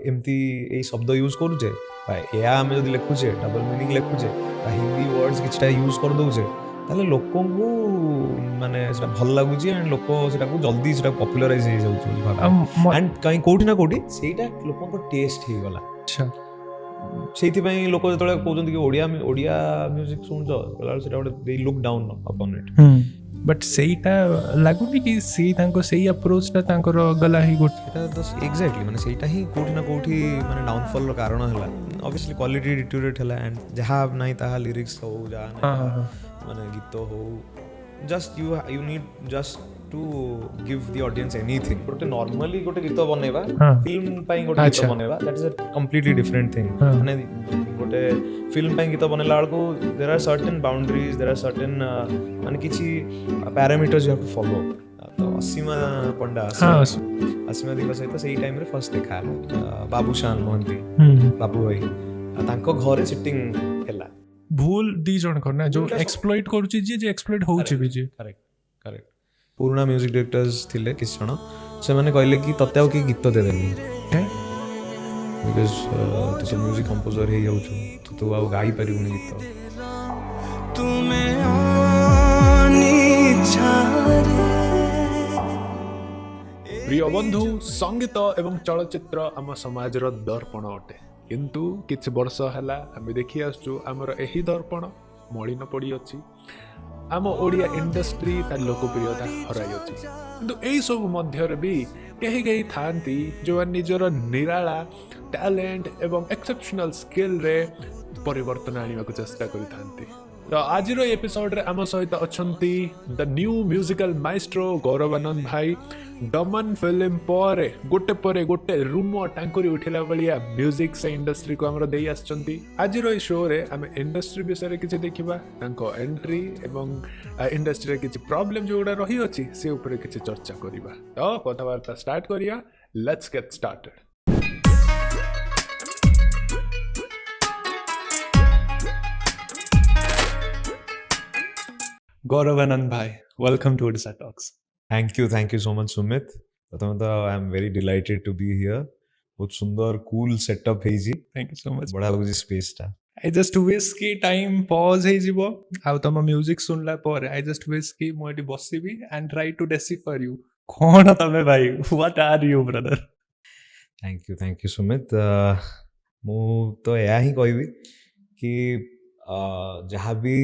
एमती ए शब्द यूज करूचे या आम जब लिखुचे डबल मीनिंग लिखुचे हिंदी वर्ड्स किछटा यूज कर दउचे ताले लोकों को माने सेटा भल लागुची एंड लोक सेटा को जल्दी सेटा पॉपुलराइज हो जाउची एंड कहीं कोठी ना कोठी सेटा लोकों को टेस्ट ही गला। अच्छा सेति पई लोक जतले कहउछन कि ओडिया म्यूजिक सुनजो गला सेटा they look down upon it but सेटा लागुनी कि से तांको सेही अप्रोच ता तांकर गला ही गोट सेटा तो एग्जैक्टली माने सेटा ही कोठी ना कोठी माने डाउनफॉल रो कारण हला ऑब्वियसली क्वालिटी डिटोरेट हला एंड जहा नाही ताहा लिरिक्स हो जा माने गीत हो just you need just to give the audience anything गोटे नॉर्मली गोटे गीत बनेबा फिल्म पई गोटे गीत बनेबा that is a completely different thing माने गोटे फिल्म पई गीत बनेला को there are certain boundaries there are certain माने किछि parameters you have to follow तो असीमा पंडा असीमा दिवा सहित सेही टाइम रे फर्स्ट देखा बाबूशान मोहंती बाबू भाई तांको घरे सिटिंग हेला भूल दी जण करना जो एक्सप्लॉइट करूची जे एक्सप्लॉइट होउची भी जे करेक्ट पुराना म्यूजिक डायरेक्टर्स थिले किछ जण से माने कहले कि तते आ कि गीत दे देनी बिकॉज़ तू सब म्यूजिक कंपोजर हे जाउ छु तू आ गाई परिबुनी गीत तुमे आनी छारे। प्रिय बंधु संगीत एवं चलचित्र आम समाज रो दर्पण अटे किंतु किछ वर्ष हैला आम देखि आसु आमर एही दर्पण मलिन पड़ी अछि आम ओडिया इंडस्ट्री तार लोकप्रियता हराई अछि किंतु एही सब मध्य रे भी कहीं थांती जो निजर निराला टैलेंट एवं एक्सेप्शनल स्किल रे परिवर्तन आनिबा को चेष्टा करि थांती। तो आज एपिसोड रे आम सहित अछंती द न्यू म्यूजिकल माइस्ट्रो गौरव आनंद भाई डमन फिल्म परे गोटे रूम टांकुरी उठिला बलिया म्यूजिक से इंडस्ट्री को हमर देई आछंती। आज रो शो रे आम इंडस्ट्री विषय रे किछि देखिबा तांको एंट्री एवं इंडस्ट्री रे किछि प्रॉब्लम जोडा रही अछि से ऊपर किछि चर्चा करिबा। तो कथावार्ता स्टार्ट करिया let's get started. Gaurav Anand भाई welcome to Odisha talks. Thank you so much Sumit Pratham तो I am very delighted to be here बहुत सुंदर कूल सेटअप है जी थैंक यू सो मच बड़ा लगुची स्पेस टा आई जस्ट विश की टाइम पॉज हे जीवो आ तम म्यूजिक सुनला पर आई जस्ट विश की मो एटी बसिबी and try to decipher you कोन तमे भाई what are you brother. Thank you Sumit मु तो या ही कहबी कि जहाँ भी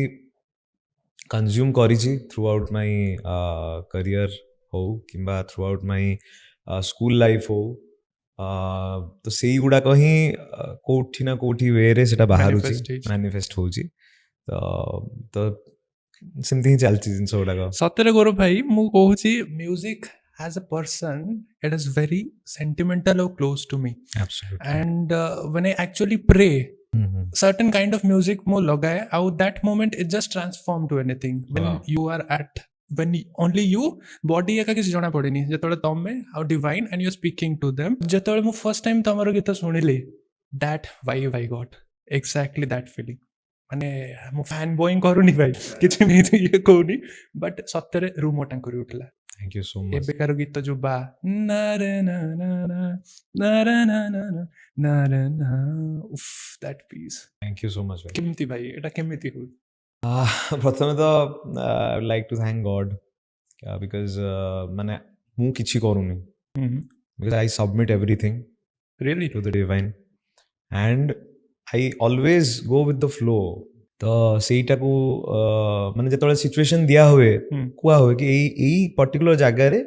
कंज्यूम करिछि थ्रू आउट माय करियर हो किंबा throughout my school life हो तो सेही गुडा कहीं कोठी ना कोठी वे रे सेटा बाहर मैनिफेस्ट होची तो सेमती ही चलची जिंस गुडा को सतरे गौरव भाई मु कहूची music as a person it is very sentimental or close to me absolutely and when I actually pray certain kind of music mo lagaye out that moment it just transform to anything when you are at when only you body eka kisi jana padeni jetole tome how divine and you are speaking to them jetole mo first time tamaro gita sunili that vibe I got exactly that feeling माने मो fan Boeing करूनी भाई किछि नहीं तो ये कहूनी but सत्तरे room ओटा करी उठला। थैंक यू सो मच एबे कार गीत जो बा ना रे ना ना ना ना रे ना ना ना रे ना उफ that piece thank you so much भाई केमती भाई एटा केमती हो प्रथमे तो I would like to thank God because माने मु किछि करूनी because I submit everything really to the divine and I always go with the flow तो सेटा को माने जेतले सिचुएशन दिया हुए कुआ हुए कि एई पर्टिकुलर जगह रे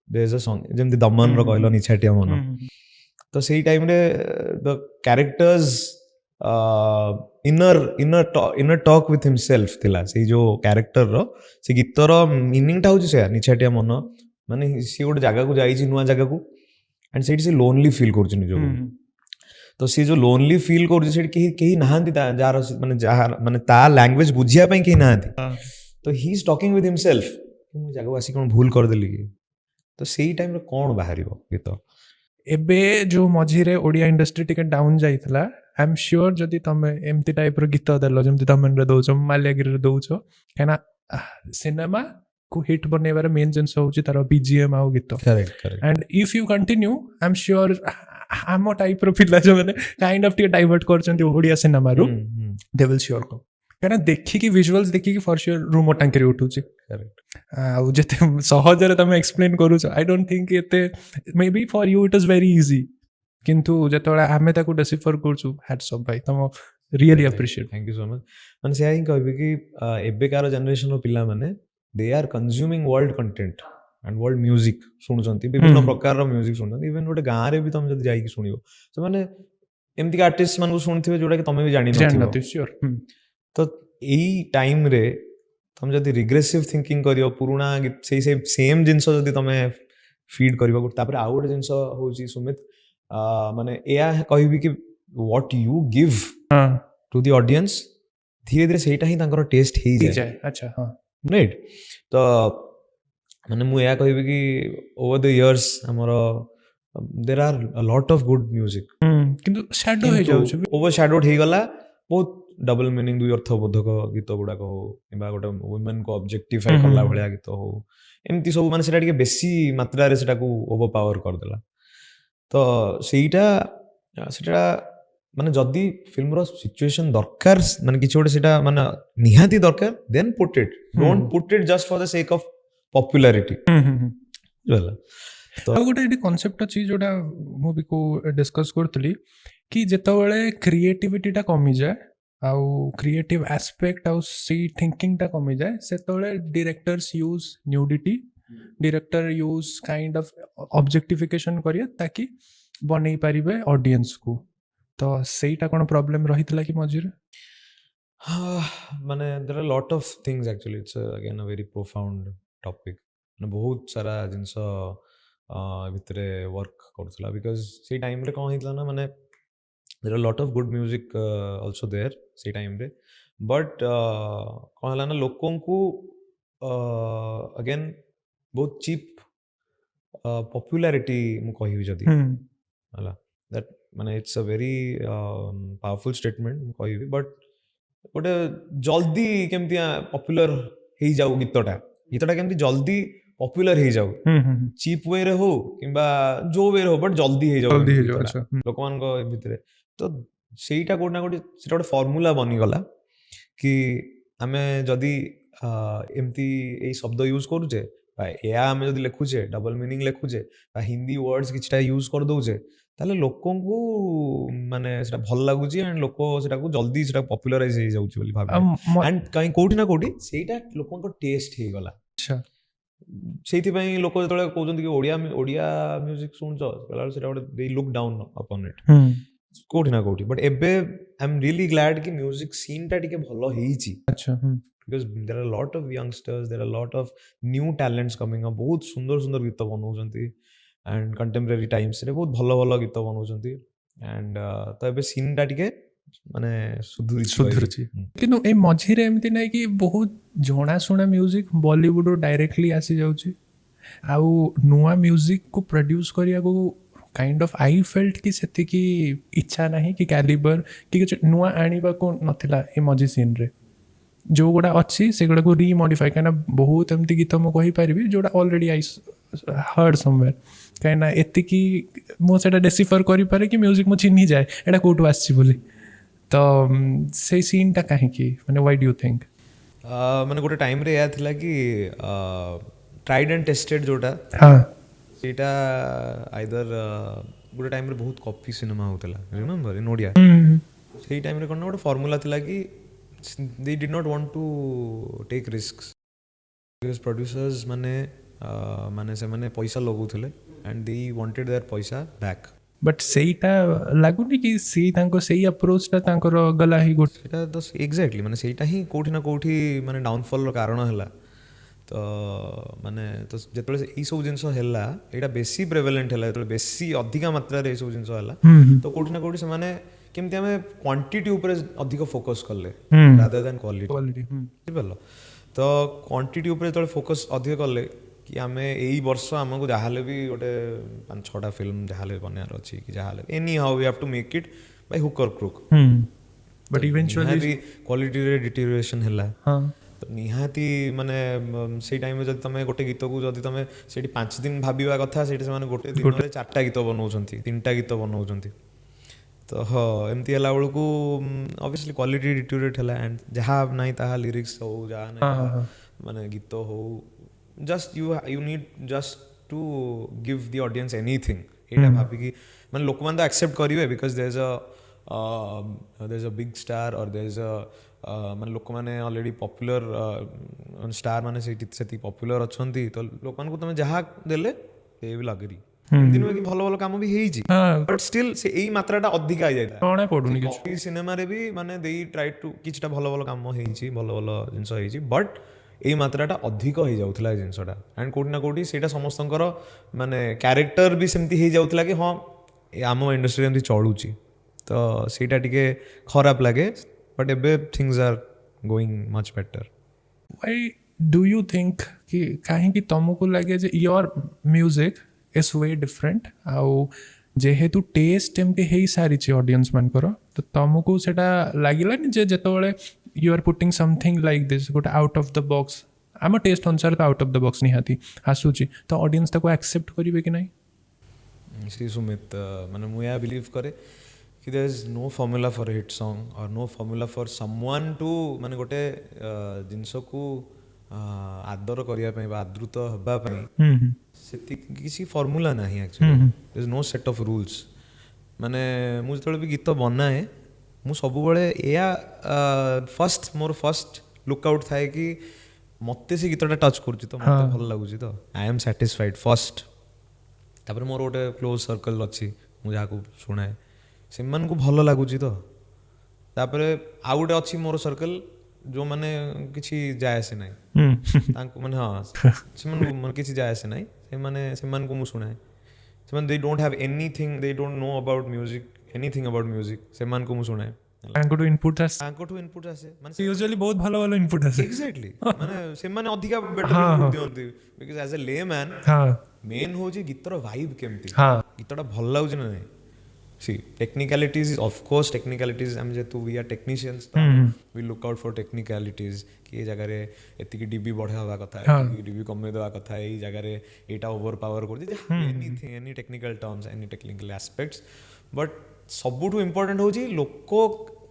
देयर इज अ सॉन्ग जेमति दमन रो कहलो निछाटिया मन तो सेही टाइम रे the characters inner talk with himself थिला से जो कैरेक्टर रो से गीत रो मीनिंग टा होची से निछाटिया मन माने से गोटे जगह को जाई छि नुवा जगह को एंड सेठी से लोनली फील करछि निजो तो सी जो लोनली फील करछि सेठी केही नाहंती जार माने ता लैंग्वेज बुझिया पई केही नाहंती तो he is talking with himself मु जगह वासी कोन भूल कर देली की तो सेही टाइम रे कोन बाहरिबो गीत एबे जो मझी रे ओडिया इंडस्ट्री टिके डाउन जाइतला आई एम श्योर जदि तमे एमती टाइप रो गीत देलो जेमती तमन रे दोछो माल्यागिरी रे दोछो केना सिनेमा को हिट बनेबार मेन जिंस होची तार बीजीएम आ गीत correct and if you continue I am sure ଆମ ଟାଇପ୍ର ପିଲା ଯୋଉମାନେ କାଇଣ୍ଡ ଅଫ୍ ଟିକେ ଡାଇଭର୍ଟ କରୁଛନ୍ତି ଓଡ଼ିଆ ସିନେମାରୁ ଦେ ୱିଲ୍ ସିଓର କମ୍, କାହିଁକିନା ଦେଖିକି ଭିଜୁଆଲ୍ସ ଦେଖିକି ଫର୍ ସିଓର ରୁମ ଟାଙ୍କିରେ ଉଠୁଛି। ଆଉ ଯେତେ ସହଜରେ ତମେ ଏକ୍ସପ୍ଲେନ୍ କରୁଛ ଆଇ ଡୋଣ୍ଟ ଥିଙ୍କ ଏତେ may be for you it is very easy, କିନ୍ତୁ ଯେତେବେଳେ ଆମେ ତାକୁ ଡେସିଫର କରୁଛୁ ହ୍ୟାଟ୍ସ ଅଫ୍ ଭାଇ, ତମ really appreciate. Thank you so much. ମାନେ ସେୟା ହିଁ କହିବି କି ଏବେକାର ଜେନେରେସନର ପିଲାମାନେ they are consuming world content and world music ଶୁଣୁଛନ୍ତି, ବିଭିନ୍ନ ପ୍ରକାରର ମ୍ୟୁଜିକ୍ ଶୁଣୁଛନ୍ତି। ଇଭେନ୍ ଗୋଟେ ଗାଁରେ ବି ତମେ ଯଦି ଯାଇକି ଶୁଣିବ, ସେମାନେ ଏମିତିକା ଆର୍ଟିଷ୍ଟ ମାନଙ୍କୁ ଶୁଣିଥିବେ ଯୋଉଟାକି ତମେ ବି ଜାଣିନଥିବ। ତ ଏଇ ଟାଇମ୍ରେ ତମେ ଯଦି ରିଗ୍ରେସିଭ୍ ଥିଙ୍କିଂ କରିବ, ପୁରୁଣା ସେଇ ସେମ୍ ଜିନିଷ ଯଦି ତମେ ଫିଡ୍ କରିବ, ତାପରେ ଆଉ ଗୋଟେ ଜିନିଷ ହେଉଛି ସୁମିତ, ମାନେ ଏହା କହିବି କି what you give to the audience ଧୀରେ ଧୀରେ ସେଇଟା ହିଁ ତାଙ୍କର ଟେଷ୍ଟ ହେଇଯାଏ। ଆଚ୍ଛା, ହଁ ରାଇଟ୍। ତ ମାନେ ମୁଁ ଏହା କହିବି କି ଓଭର ଦ ଇୟର୍ସ ଆମର there are lot of good music, କିନ୍ତୁ ସ୍ୟାଡୋ ହେଇଯାଉଛି, ଓଭର ସ୍ୟାଡୋଡ୍ ହେଇଗଲା ବହୁତ ଡବଲ ମିନିଂ, ଦୁଇ ଅର୍ଥବୋଧକ ଗୀତ ଗୁଡାକ ହଉ, କିମ୍ବା ଗୋଟେ ୱିମେନ୍କୁ ଅବଜେକ୍ଟିଫାଇ କଲା ଭଳିଆ ଗୀତ ହଉ, ଏମିତି ସବୁ ମାନେ ସେଇଟା ଟିକେ ବେଶୀ ମାତ୍ରାରେ ସେଟାକୁ ଓଭର ପାୱାର କରିଦେଲା। ତ ସେଇଟା ମାନେ ଯଦି ଫିଲ୍ମର ସିଚୁଏସନ୍ ଦରକାର, ମାନେ କିଛି ଗୋଟେ ସେଇଟା ମାନେ ନିହାତି ଦରକାର, then put it, don't put it just for the sake of popularity. ଆଉ ଗୋଟେ ଏଠି କନସେପ୍ଟ ଅଛି ଯୋଉଟା ମୁଁ ବି ଡିସ୍କସ୍ କରୁଥିଲି କି ଯେତେବେଳେ କ୍ରିଏଟିଭିଟିଟା କମିଯାଏ ଆଉ କ୍ରିଏଟିଭ୍ ଆସ୍ପେକ୍ଟ ଆଉ ସେଇ ଥିଙ୍କିଂଟା କମିଯାଏ, ସେତେବେଳେ directors use nudity, director use kind of objectification କରିବେ ତାକି ବନେଇ ପାରିବେ ଅଡିଏନ୍ସକୁ। ତ ସେଇଟା କ'ଣ ପ୍ରୋବ୍ଲେମ୍ ରହିଥିଲା କି ମଝିରେ? ମାନେ there are lot of things actually, it's again a very profound topic. ମାନେ ବହୁତ ସାରା ଜିନିଷ ଭିତରେ ୱାର୍କ କରୁଥିଲା, ବିକଜ ସେଇ ଟାଇମ୍ରେ କ'ଣ ହେଇଥିଲା ନା, ମାନେ there are lot of good music also there ସେଇ ଟାଇମ୍ରେ, ବଟ୍ କ'ଣ ହେଲା ନା, ଲୋକଙ୍କୁ ଅଗେନ୍ ବହୁତ ଚିପ୍ ପପୁଲାରିଟି ମୁଁ କହିବି ଯଦି ହେଲା, ଦ୍ୟାଟ୍ ମାନେ ଇଟ୍ସ ଅ ଭେରି ପାୱାରଫୁଲ୍ ଷ୍ଟେଟମେଣ୍ଟ ମୁଁ କହିବି, ବଟ୍ ଗୋଟେ ଜଲ୍ଦି କେମିତି ପପୁଲାର ହେଇଯାଉ, ଗୀତଟା କେମିତି ଜଲ୍ଦି ପପୁଲାର ହେଇଯାଉ, ଚିପ୍ ୱେରେ ହଉ କିମ୍ବା ଯୋଉ ୱେରେ ହଉ, ବଟ୍ ଜଲ୍ଦି ହେଇଯାଉ ଗୀତଟା ଲୋକମାନଙ୍କ ଭିତରେ। ତ ସେଇଟା କୋଉଠି ନା କୋଉଠି ସେଇଟା ଗୋଟେ ଫର୍ମୁଲା ବନିଗଲା କି ଆମେ ଯଦି ଏମିତି ଏଇ ଶବ୍ଦ ୟୁଜ୍ କରୁଛେ, ବା ଏହା ଆମେ ଯଦି ଲେଖୁଛେ, ଡବଲ ମିନିଂ ଲେଖୁଛେ, ବା ହିନ୍ଦୀ ୱାର୍ଡସ୍ କିଛିଟା ୟୁଜ୍ କରିଦେଉଛେ, ତାହେଲେ ଲୋକଙ୍କୁ ମାନେ ସେଟା ଭଲ ଲାଗୁଛି, ଆଣ୍ଡ ଲୋକ ସେଟାକୁ ଜଲ୍ଦି ସେଟା ପପୁଲାରାଇଜ ହେଇଯାଉଛି ବୋଲି ଭାବିବେ। ଆଣ୍ଡ କାହିଁ କୋଉଠି ନା କୋଉଠି ସେଇଟା ଲୋକଙ୍କ ଟେଷ୍ଟ ହେଇଗଲା। ସେଇଥିପାଇଁ ଲୋକ ଯେତେବେଳେ କହୁଛନ୍ତି କି ଓଡ଼ିଆ ମ୍ୟୁଜିକ୍ ଶୁଣୁଛ, ସେଟା ଗୋଟେ ଦେ ଲୁକ୍ ଡାଉନ୍ ଅପନ୍ ଇଟ୍ କୋଉଠି ନା କୋଉଠି। ବଟ୍ ଏବେ ଆଇ ଏମ୍ ରିୟଲି ଗ୍ଲାଡ୍ କି ମ୍ୟୁଜିକ୍ ସିନ୍ଟା ଟିକେ ଭଲ ହେଇଛି, because there are a lot of youngsters, there are a lot of new talents coming up, ବହୁତ ସୁନ୍ଦର ସୁନ୍ଦର ଗୀତ ବନଉଛନ୍ତି, ଆଣ୍ଡ କଣ୍ଟେମ୍ପରାରୀ ଟାଇମ୍ସରେ ବହୁତ ଭଲ ଭଲ ଗୀତ ବନଉଛନ୍ତି, ଆଣ୍ଡ ତ ଏବେ ସିନ୍ଟା ଟିକେ ମାନେ ସୁଧୁରୁଛି। କିନ୍ତୁ ଏଇ ମଝିରେ ଏମିତି ନାହିଁ କି ବହୁତ ଜଣାଶୁଣା ମ୍ୟୁଜିକ୍ ବଲିଉଡରୁ ଡାଇରେକ୍ଟଲି ଆସିଯାଉଛି, ଆଉ ନୂଆ ମ୍ୟୁଜିକ୍କୁ ପ୍ରଡ୍ୟୁସ୍ କରିବାକୁ କାଇଣ୍ଡ ଅଫ୍ ଆଇ ଫେଲ୍ଟ କି ସେତିକି ଇଚ୍ଛା ନାହିଁ କି କ୍ୟାଲିବର କି କିଛି ନୂଆ ଆଣିବାକୁ ନଥିଲା ଏ ମଝି ସିନ୍ରେ। ଯେଉଁଗୁଡ଼ା ଅଛି ସେଗୁଡ଼ାକୁ ରିମଡ଼ିଫାଏ, କାହିଁକିନା ବହୁତ ଏମିତି ଗୀତ ମୁଁ କହିପାରିବି ଯେଉଁଟା ଅଲରେଡ଼ି ଆଇ ହର୍ଡ ସମୱେର୍, କାହିଁକିନା ଏତିକି ମୁଁ ସେଇଟା ଡେସିଫର କରିପାରେ କି ମ୍ୟୁଜିକ୍ ମୁଁ ଚିହ୍ନିଯାଏ ଏଇଟା କେଉଁଠୁ ଆସିଛି ବୋଲି। ତ ସେଇ ସିନ୍ଟା କାହିଁକି, ମାନେ ହ୍ୱାଇ ଡୁ ୟୁ ଥିଙ୍କ? ମାନେ ଗୋଟେ ଟାଇମ୍ରେ ଏୟା ଥିଲା କି ଟ୍ରାଇଡ୍ ଆଣ୍ଡ ଟେଷ୍ଟେଡ୍ ଯୋଉଟା, ସେଇଟା ଆଇଦର ଗୋଟେ ଟାଇମ୍ରେ ବହୁତ କପି ସିନେମା ହେଉଥିଲା, ରିମେମ୍ବର ଇନ୍ ଓଡ଼ିଆ। ସେଇ ଟାଇମ୍ରେ କ'ଣ ନା ଗୋଟେ ଫର୍ମୁଲା ଥିଲା କି they did not want to take risks, because producers ମାନେ ସେମାନେ ପଇସା ଲଗାଉଥିଲେ, and they wanted their ପଇସା back. ବଟ୍ ସେଇଟା ଲାଗୁନି କି ତାଙ୍କ ସେଇ ଆପ୍ରୋଚଟା ତାଙ୍କର ଗଲା ହିଁ ଗୋଟେ, ସେଇଟା ତ ଏକ୍ଜାକ୍ଟଲି ମାନେ ସେଇଟା ହିଁ କେଉଁଠି ନା କେଉଁଠି ମାନେ ଡାଉନଫଲ୍ର କାରଣ ହେଲା। ତ ମାନେ ତ ଯେତେବେଳେ ଏଇସବୁ ଜିନିଷ ହେଲା, ଏଇଟା ବେଶୀ ପ୍ରେଭେଲେଣ୍ଟ ହେଲା, ଯେତେବେଳେ ବେଶୀ ଅଧିକା ମାତ୍ରାରେ ଏଇସବୁ ଜିନିଷ ହେଲା, ତ କେଉଁଠି ନା କେଉଁଠି ସେମାନେ କେମିତି ଆମେ କ୍ୱାଣ୍ଟିଟି ଉପରେ ଅଧିକ ଫୋକସ୍ କଲେ ରାଦର ଦ୍ୟାନ୍ କ୍ୱାଲିଟି, ବୁଝିପାରିଲ? ତ କ୍ୱାଣ୍ଟିଟି ଉପରେ ଯେତେବେଳେ ଫୋକସ୍ ଅଧିକ କଲେ କି ଆମେ ଏଇ ବର୍ଷ ଆମକୁ ଯାହାହେଲେ ବି ଗୋଟେ 5-6ଟା ଫିଲ୍ମ ଯାହାହେଲେ ବନେଇବାର ଅଛି, କି ଯାହାହେଲେ anyhow we have to make it by hook or crook, but eventually କ୍ୱାଲିଟିରେ ଡିଟେରିଓରେସନ୍ ହେଲା। ନିହାତି ମାନେ ସେଇ ଟାଇମ୍ରେ ଯଦି ତମେ ଗୋଟେ ଗୀତକୁ ଯଦି ତମେ ସେଇଠି 5 ଦିନ ଭାବିବା କଥା ସେଇଠି ସେମାନେ ଗୋଟେ ଦିନରେ 4ଟା ଗୀତ ବନାଉଛନ୍ତି 3ଟା ଗୀତ ବନାଉଛନ୍ତି। ତ ହଁ ଏମିତି ହେଲା ବେଳକୁ ଅବଭିୟସଲି କ୍ୱାଲିଟି ଡିଟୋରିଏଟ୍ ହେଲା ଆଣ୍ଡ ଯାହା ନାହିଁ ତାହା ଲିରିକ୍ସ ହଉ ଯାହା ନାହିଁ ତାହା ମାନେ ଗୀତ ହଉ just you need just to give the audience anything ଏଇଟା ଭାବିକି ମାନେ ଲୋକମାନେ ତ ଆକ୍ସେପ୍ଟ କରିବେ because there is a big star or there is ମାନେ ଲୋକମାନେ ଅଲରେଡ଼ି ପପୁଲାର ଷ୍ଟାର ମାନେ ସେଇଠି ସେତିକି ପପୁଲାର ଅଛନ୍ତି ତ ଲୋକମାନଙ୍କୁ ତମେ ଯାହା ଦେଲେ ସେ ବି ଲାଗେରି ଏମିତି ନୁହେଁ କି ଭଲ ଭଲ କାମ ବି ହେଇଛି ବଟ୍ ଷ୍ଟିଲ୍ ସେ ଏଇ ମାତ୍ରାଟା ଅଧିକା ହେଇଯାଇଥାଏ। ସିନେମାରେ ବି ମାନେ ଦେଇ ଟ୍ରାଇ ଟୁ କିଛିଟା ଭଲ ଭଲ କାମ ହେଇଛି ଭଲ ଭଲ ଜିନିଷ ହେଇଛି ବଟ୍ ଏଇ ମାତ୍ରାଟା ଅଧିକ ହେଇଯାଉଥିଲା ଏ ଜିନିଷଟା ଆଣ୍ଡ କେଉଁଠି ନା କେଉଁଠି ସେଇଟା ସମସ୍ତଙ୍କର ମାନେ କ୍ୟାରେକ୍ଟର ବି ସେମିତି ହେଇଯାଉଥିଲା କି ହଁ ଆମ ଇଣ୍ଡଷ୍ଟ୍ରିରେ ଏମିତି ଚଳୁଛି ତ ସେଇଟା ଟିକେ ଖରାପ ଲାଗେ ବଟ୍ ଏବେ things R going much better. Why do you think कि କାହିଁକି ତମକୁ ଲାଗେ ଯେ your music is way different ଆଉ ଯେହେତୁ ଟେଷ୍ଟ ଏମିତି ହେଇସାରିଛି ଅଡ଼ିଏନ୍ସ ମାନଙ୍କର ତ ତମକୁ ସେଇଟା ଲାଗିଲାନି ଯେ ଯେତେବେଳେ you are putting something like this ଗୋଟେ ଆଉଟ୍ ଅଫ୍ ଦ ବକ୍ସ ଆମ ଟେଷ୍ଟ ଅନୁସାରେ ତ ଆଉଟ୍ ଅଫ୍ ଦ ବକ୍ସ ନିହାତି ଆସୁଛି ତ ଅଡ଼ିଏନ୍ସ ତାକୁ ଆକ୍ସେପ୍ଟ କରିବେ କି ନାହିଁ? ଶ୍ରୀ ସୁମିତ ମାନେ ମୁଁ ଏହା ବିଲିଭ୍ କରେ କି there is no formula for hit song or no formula for someone to ମାନେ ଗୋଟେ ଜିନିଷକୁ ଆଦର କରିବା ପାଇଁ ବା ଆଦୃତ ହେବା ପାଇଁ ସେତିକି କିଛି ଫର୍ମୁଲା ନାହିଁ actually there is no set of rules. ମାନେ ମୁଁ ଯେତେବେଳେ ବି ଗୀତ ବନାଏ ମୁଁ ସବୁବେଳେ ଏଇଆ ମୋର ଫର୍ଷ୍ଟ ଲୁକ୍ ଆଉଟ୍ ଥାଏ କି ମୋତେ ସେ ଗୀତଟା ଟଚ୍ କରୁଛି ତ ମୋତେ ଭଲ ଲାଗୁଛି ତ ଆଇ ଏମ୍ ସାଟିସ୍ଫାଇଡ୍ ଫର୍ଷ୍ଟ। ତାପରେ ମୋର ଗୋଟେ କ୍ଲୋଜ୍ ସର୍କଲ୍ ଅଛି ମୁଁ ଯାହାକୁ ଶୁଣାଏ ସେମାନଙ୍କୁ ଭଲ ଲାଗୁଛି ତ ତାପରେ ଆଉ ଗୋଟେ ଅଛି ମୋର ସର୍କଲ୍ ଯେଉଁମାନେ କିଛି ଯାଏ ଆସେ ନାହିଁ ତାଙ୍କୁ ମାନେ ହଁ ସେମାନଙ୍କୁ କିଛି ଯାଏ ଆସେ ନାହିଁ ସେମାନଙ୍କୁ ମୁଁ ଶୁଣାଏ ସେମାନେ they don't have anything they don't know about music anything about music ସେମାନଙ୍କୁ ମୁଁ ଶୁଣାଏ ତାଙ୍କଠୁ ଇନପୁଟ୍ ଆସେ ମାନେ ୟୁଜୁଆଲି ବହୁତ ଭଲ ଭଲ ଇନପୁଟ୍ ଆସେ ଏକ୍ଜାକ୍ଟଲି ମାନେ ସେମାନେ ଅଧିକା ବେଟର ଇନପୁଟ୍ ଦିଅନ୍ତି ବିକଜ ଆଜ୍ ଏ ଲେ ମ୍ୟାନ୍ ମେନ୍ ହେଉଛି ଗୀତର ଭାଇବ୍ କେମିତି ଗୀତଟା ଭଲ ଲାଗୁଛି ନା ନାହିଁ। ସି ଟେକ୍ନିକାଲିଟିଜ୍ ଅଫକୋର୍ସ ଟେକ୍ନିକାଲିଟିଜ୍ ଆମେ ଯେହେତୁ वी आर टेक्निशियंस तो वी लुक आउट फॉर टेक्निकालिटीज कि ये जगह एतिकी डीबी बढ़ावा कथा एतिकी डीबी कमे देवा कथा एई जगह एटा ओवर पावर कर दे anything any technical terms any technical aspects but सबुठु इंपोर्टेंट होची लोको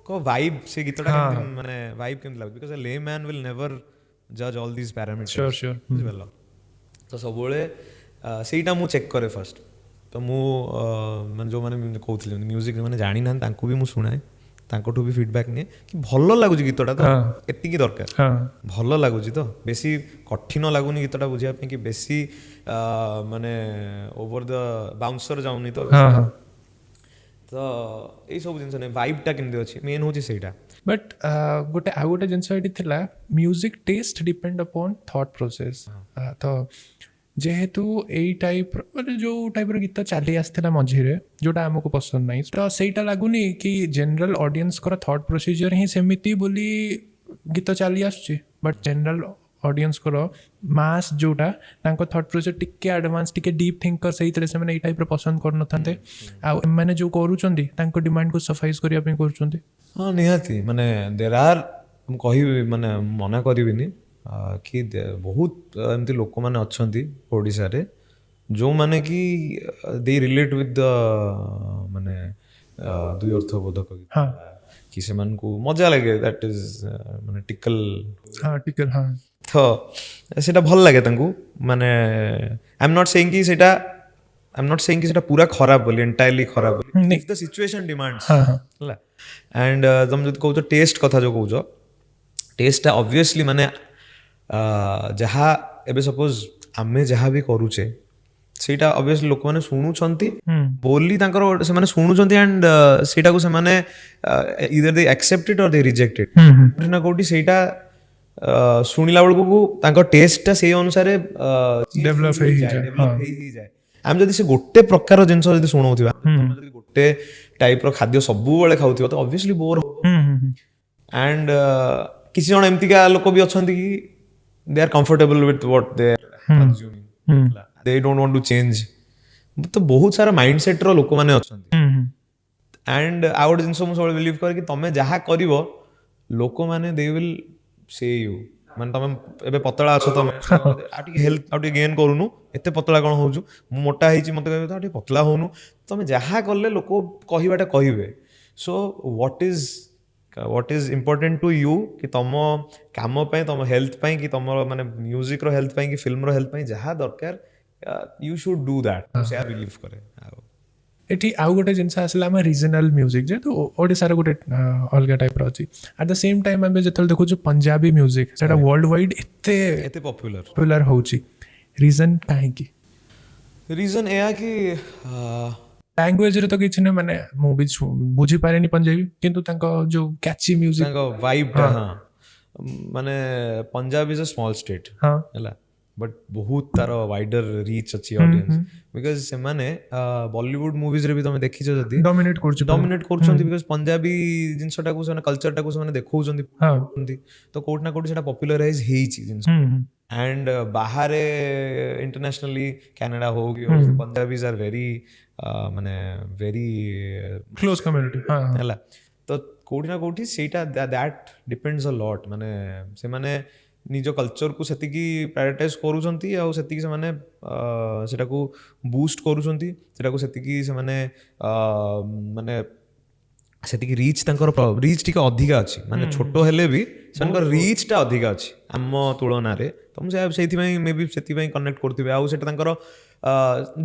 को वाइब से गीतटा माने वाइब केम लाग बिकॉज़ अ ले मैन विल नेवर जज ऑल दीस पैरामीटर्स श्योर बुझिबेला तो सबुळे सेटा मु चेक करे फर्स्ट तो मु माने जो माने कहउथिले म्यूजिक माने जानि ना तांको भी मु सुनाए तांकोठु भी फीडबैक निए कि भलो लागुची गीतटा तो एतिकी दरकार भलो लागुची तो बेसी कठिन लागुनी गीतटा बुझिया पे कि बेसी माने ओवर द बाउंसर जाउनी तो तो एई सब जिंस ने वाइबटा केमदे अछि मेन होची सेटा बट गोटे आ गोटे जिंस एटी थिला music taste depend upon thought process तो जेहेतु एई टाइप मतलब जो टाइप गीत चली आसला मझे जोटा आमको पसंद नहीं तो सहीटा लगुनि कि जनरल ऑडियंस को थॉट प्रोसीजर ही सेमिति बोली गीत चली आसुची बट जनरल ऑडियंस को मास जोटा तांको थॉट प्रोसीजर टिके एडवांस टिके डीप थिंकर सही तरह से माने एई टाइप पसंद करन थांते आ माने जो करूचंदी तांको डिमांड को सफाइज करिया पे करूचंदी हां निहाती माने देयर आर हम कहि माने मना करिविनी कि बहुत एमती लोक मैंने अच्छा ओडिशा रे जो माने कि दे रिलेट विथ द माने दुई अर्थबोधक कि से को मजा लगे दैट इज माने टिकल तो सेटा भल लगे तांको माने आई एम नॉट सेइंग कि सेटा पूरा खराब बोली एंटायरली खराब बोली इफ द सिचुएशन डिमांड्स हला एंड तुम जब कहू टेस्ट कथा जो कहू टेस्ट ऑब्वियसली माने जहाँ एबे सपोज आमे जहाँ भी करूचे सेटा ऑब्वियसली लोक माने सुनुचंती बोली तांकर से माने सुनुचंती एंड सेटा को से माने ईदर दे एक्सेप्ट इट और दे रिजेक्ट इट ना कोटी सेटा सुनिला बेलको तांकर टेस्टटा से अनुसार डेवलप हे जाए आम जदि से गोटे प्रकार जिंस जदि सुनौथिबा जदि गोटे टाइप रो खाद्य सबु बेले खाउथिबा तो ऑब्वियसली बोर हो एंड किसी जण एमतिका लोक भी अछंती कि they are comfortable with what they are consuming they don't want to change तो बहुत सारा माइंडसेट रो लोक माने अछंती एंड आउट जिंस मु सब बिलीव कर कि तमे जहा करिवो लोक माने दे विल से यू ମାନେ ତମେ ଏବେ ପତଳା ଅଛ, ତମେ ଆଉ ଟିକେ ହେଲ୍ଥ ଆଉ ଟିକେ ଗେନ୍ କରୁନୁ, ଏତେ ପତଳା କ'ଣ ହଉଛୁ, ମୁଁ ମୋଟା ହେଇଛି, ମତେ କହିବେ ଆଉ ଟିକେ ପତଳା ହଉନୁ। ତମେ ଯାହା କଲେ ଲୋକ କହିବାଟା କହିବେ। So what is important to you କି ତମ କାମ ପାଇଁ, ତମ ହେଲ୍ଥ ପାଇଁ, କି ତମର ମାନେ ମ୍ୟୁଜିକ୍ର ହେଲ୍ଥ ପାଇଁ, କି ଫିଲ୍ମର ହେଲ୍ଥ ପାଇଁ ଯାହା ଦରକାର, you should do that। ମୁଁ ସେୟା ବିଲିଭ୍ କରେ। ଆଉ ଏଠି ଆଉ ଗୋଟେ ଜିନିଷ ଆସିଲା ଆମ ରିଜନାଲ ମ୍ୟୁଜିକ୍, ଯେହେତୁ ଓଡ଼ିଶାର ଗୋଟେ ଅଲଗା ଟାଇପ୍ର ଅଛି। ଆଟ୍ ଦ ସେମ୍ ଟାଇମ୍ ଆମେ ଯେତେବେଳେ ଦେଖୁଛୁ ପଞ୍ଜାବୀ ମ୍ୟୁଜିକ୍, ସେଇଟା ୱାର୍ଲଡ ୱାଇଡ୍ ଏତେ ପପୁଲାର ହେଉଛି, ରିଜନ୍ କାହିଁକି? ରିଜନ୍ ଏହା କି ଲାଙ୍ଗୁଏଜରେ ତ କିଛି ନାହିଁ, ମାନେ ମୁଁ ବି ବୁଝିପାରେନି ପଞ୍ଜାବୀ, କିନ୍ତୁ ତାଙ୍କ ଯୋଉ କ୍ୟାଚି ମ୍ୟୁଜିକ୍, ତାଙ୍କ ଭାଇବ୍ଟା, ହଁ ମାନେ ପଞ୍ଜାବ ଇଜ୍ ଅ ସ୍ମଲ୍ ଷ୍ଟେଟ୍ ହେଲା, ବଟ୍ ବହୁତ ତାର ୱାଇଡର ରିଚ୍ ଅଛି ଅଡିଏନ୍ସ, ବିକଜ ସେମାନେ ବଲିଉଡ ମୁଭିଜରେ ବି ତମେ ଦେଖିଛ ଯଦି ଡମିନେଟ୍ କରୁଛନ୍ତି, ବିକଜ ପଞ୍ଜାବୀ ଜିନିଷଟାକୁ ସେମାନେ କଲଚରଟାକୁ ସେମାନେ ଦେଖାଉଛନ୍ତି, ତ କୋଉଠି ନା କୋଉଠି ସେଟା ପପୁଲାରାଇଜ ହେଇଛି ଜିନିଷ। ଆଣ୍ଡ ବାହାରେ ଇଣ୍ଟରନ୍ୟାସନାଲି କାନାଡା ହଉ କି ପଞ୍ଜାବିଜ ଆର୍ ଭେରି ମାନେ ଭେରି କ୍ଲୋଜ୍ କମ୍ୟୁନିଟି ହେଲା, ତ କୋଉଠି ନା କୋଉଠି ସେଇଟା ଦ୍ୟାଟ୍ ଡିପେଣ୍ଡସ୍ ଅ ଲଟ୍। ମାନେ ସେମାନେ ନିଜ କଲଚରକୁ ସେତିକି ପ୍ରାୟୋରିଟାଇଜ୍ କରୁଛନ୍ତି, ଆଉ ସେତିକି ସେମାନେ ସେଟାକୁ ବୁଷ୍ଟ କରୁଛନ୍ତି, ସେଟାକୁ ସେତିକି ସେମାନେ ମାନେ ସେତିକି ରିଚ୍, ତାଙ୍କର ରିଚ୍ ଟିକେ ଅଧିକା ଅଛି, ମାନେ ଛୋଟ ହେଲେ ବି ସେମାନଙ୍କର ରିଚ୍ଟା ଅଧିକା ଅଛି ଆମ ତୁଳନାରେ। ତ ମୁଁ ସେଇଥିପାଇଁ ମେ ବି ସେଥିପାଇଁ କନେକ୍ଟ କରୁଥିବେ। ଆଉ ସେଟା ତାଙ୍କର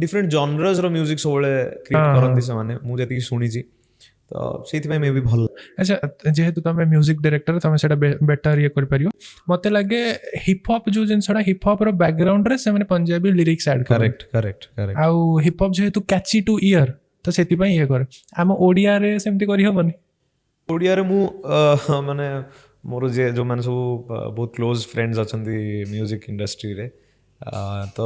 ଡିଫରେଣ୍ଟ ଜନରସର ମ୍ୟୁଜିକ୍ ସବୁବେଳେ କ୍ରିଏଟ୍ କରନ୍ତି ସେମାନେ, ମୁଁ ଯେତିକି ଶୁଣିଛି, ତ ସେଇଥିପାଇଁ ମେ ବି ଭଲ। ଆଚ୍ଛା, ଯେହେତୁ ତମେ ମ୍ୟୁଜିକ୍ ଡାଇରେକ୍ଟର, ତମେ ସେଇଟା ବେଟର ଇଏ କରିପାରିବ। ମତେ ଲାଗେ ହିପ୍ ହପ୍ ଯୋଉ ଜିନିଷଟା, ହିପ୍ ହପ୍ର ବ୍ୟାକଗ୍ରାଉଣ୍ଡରେ ସେମାନେ ପଞ୍ଜାବୀ ଲିରିକ୍ସ ଆଡ୍ କରେ। କରେକ୍ଟ। ଆଉ ହିପ୍ ହପ୍ ଯେହେତୁ କ୍ୟାଚି ଟୁ ଇୟର, ତ ସେଥିପାଇଁ ଇଏ କରେ। ଆମ ଓଡ଼ିଆରେ ସେମିତି କରିହବନି? ଓଡ଼ିଆରେ ମୁଁ ମାନେ ମୋର ଯୋଉମାନେ ସବୁ ବହୁତ କ୍ଲୋଜ୍ ଫ୍ରେଣ୍ଡସ୍ ଅଛନ୍ତି ମ୍ୟୁଜିକ୍ ଇଣ୍ଡଷ୍ଟ୍ରିରେ, ତ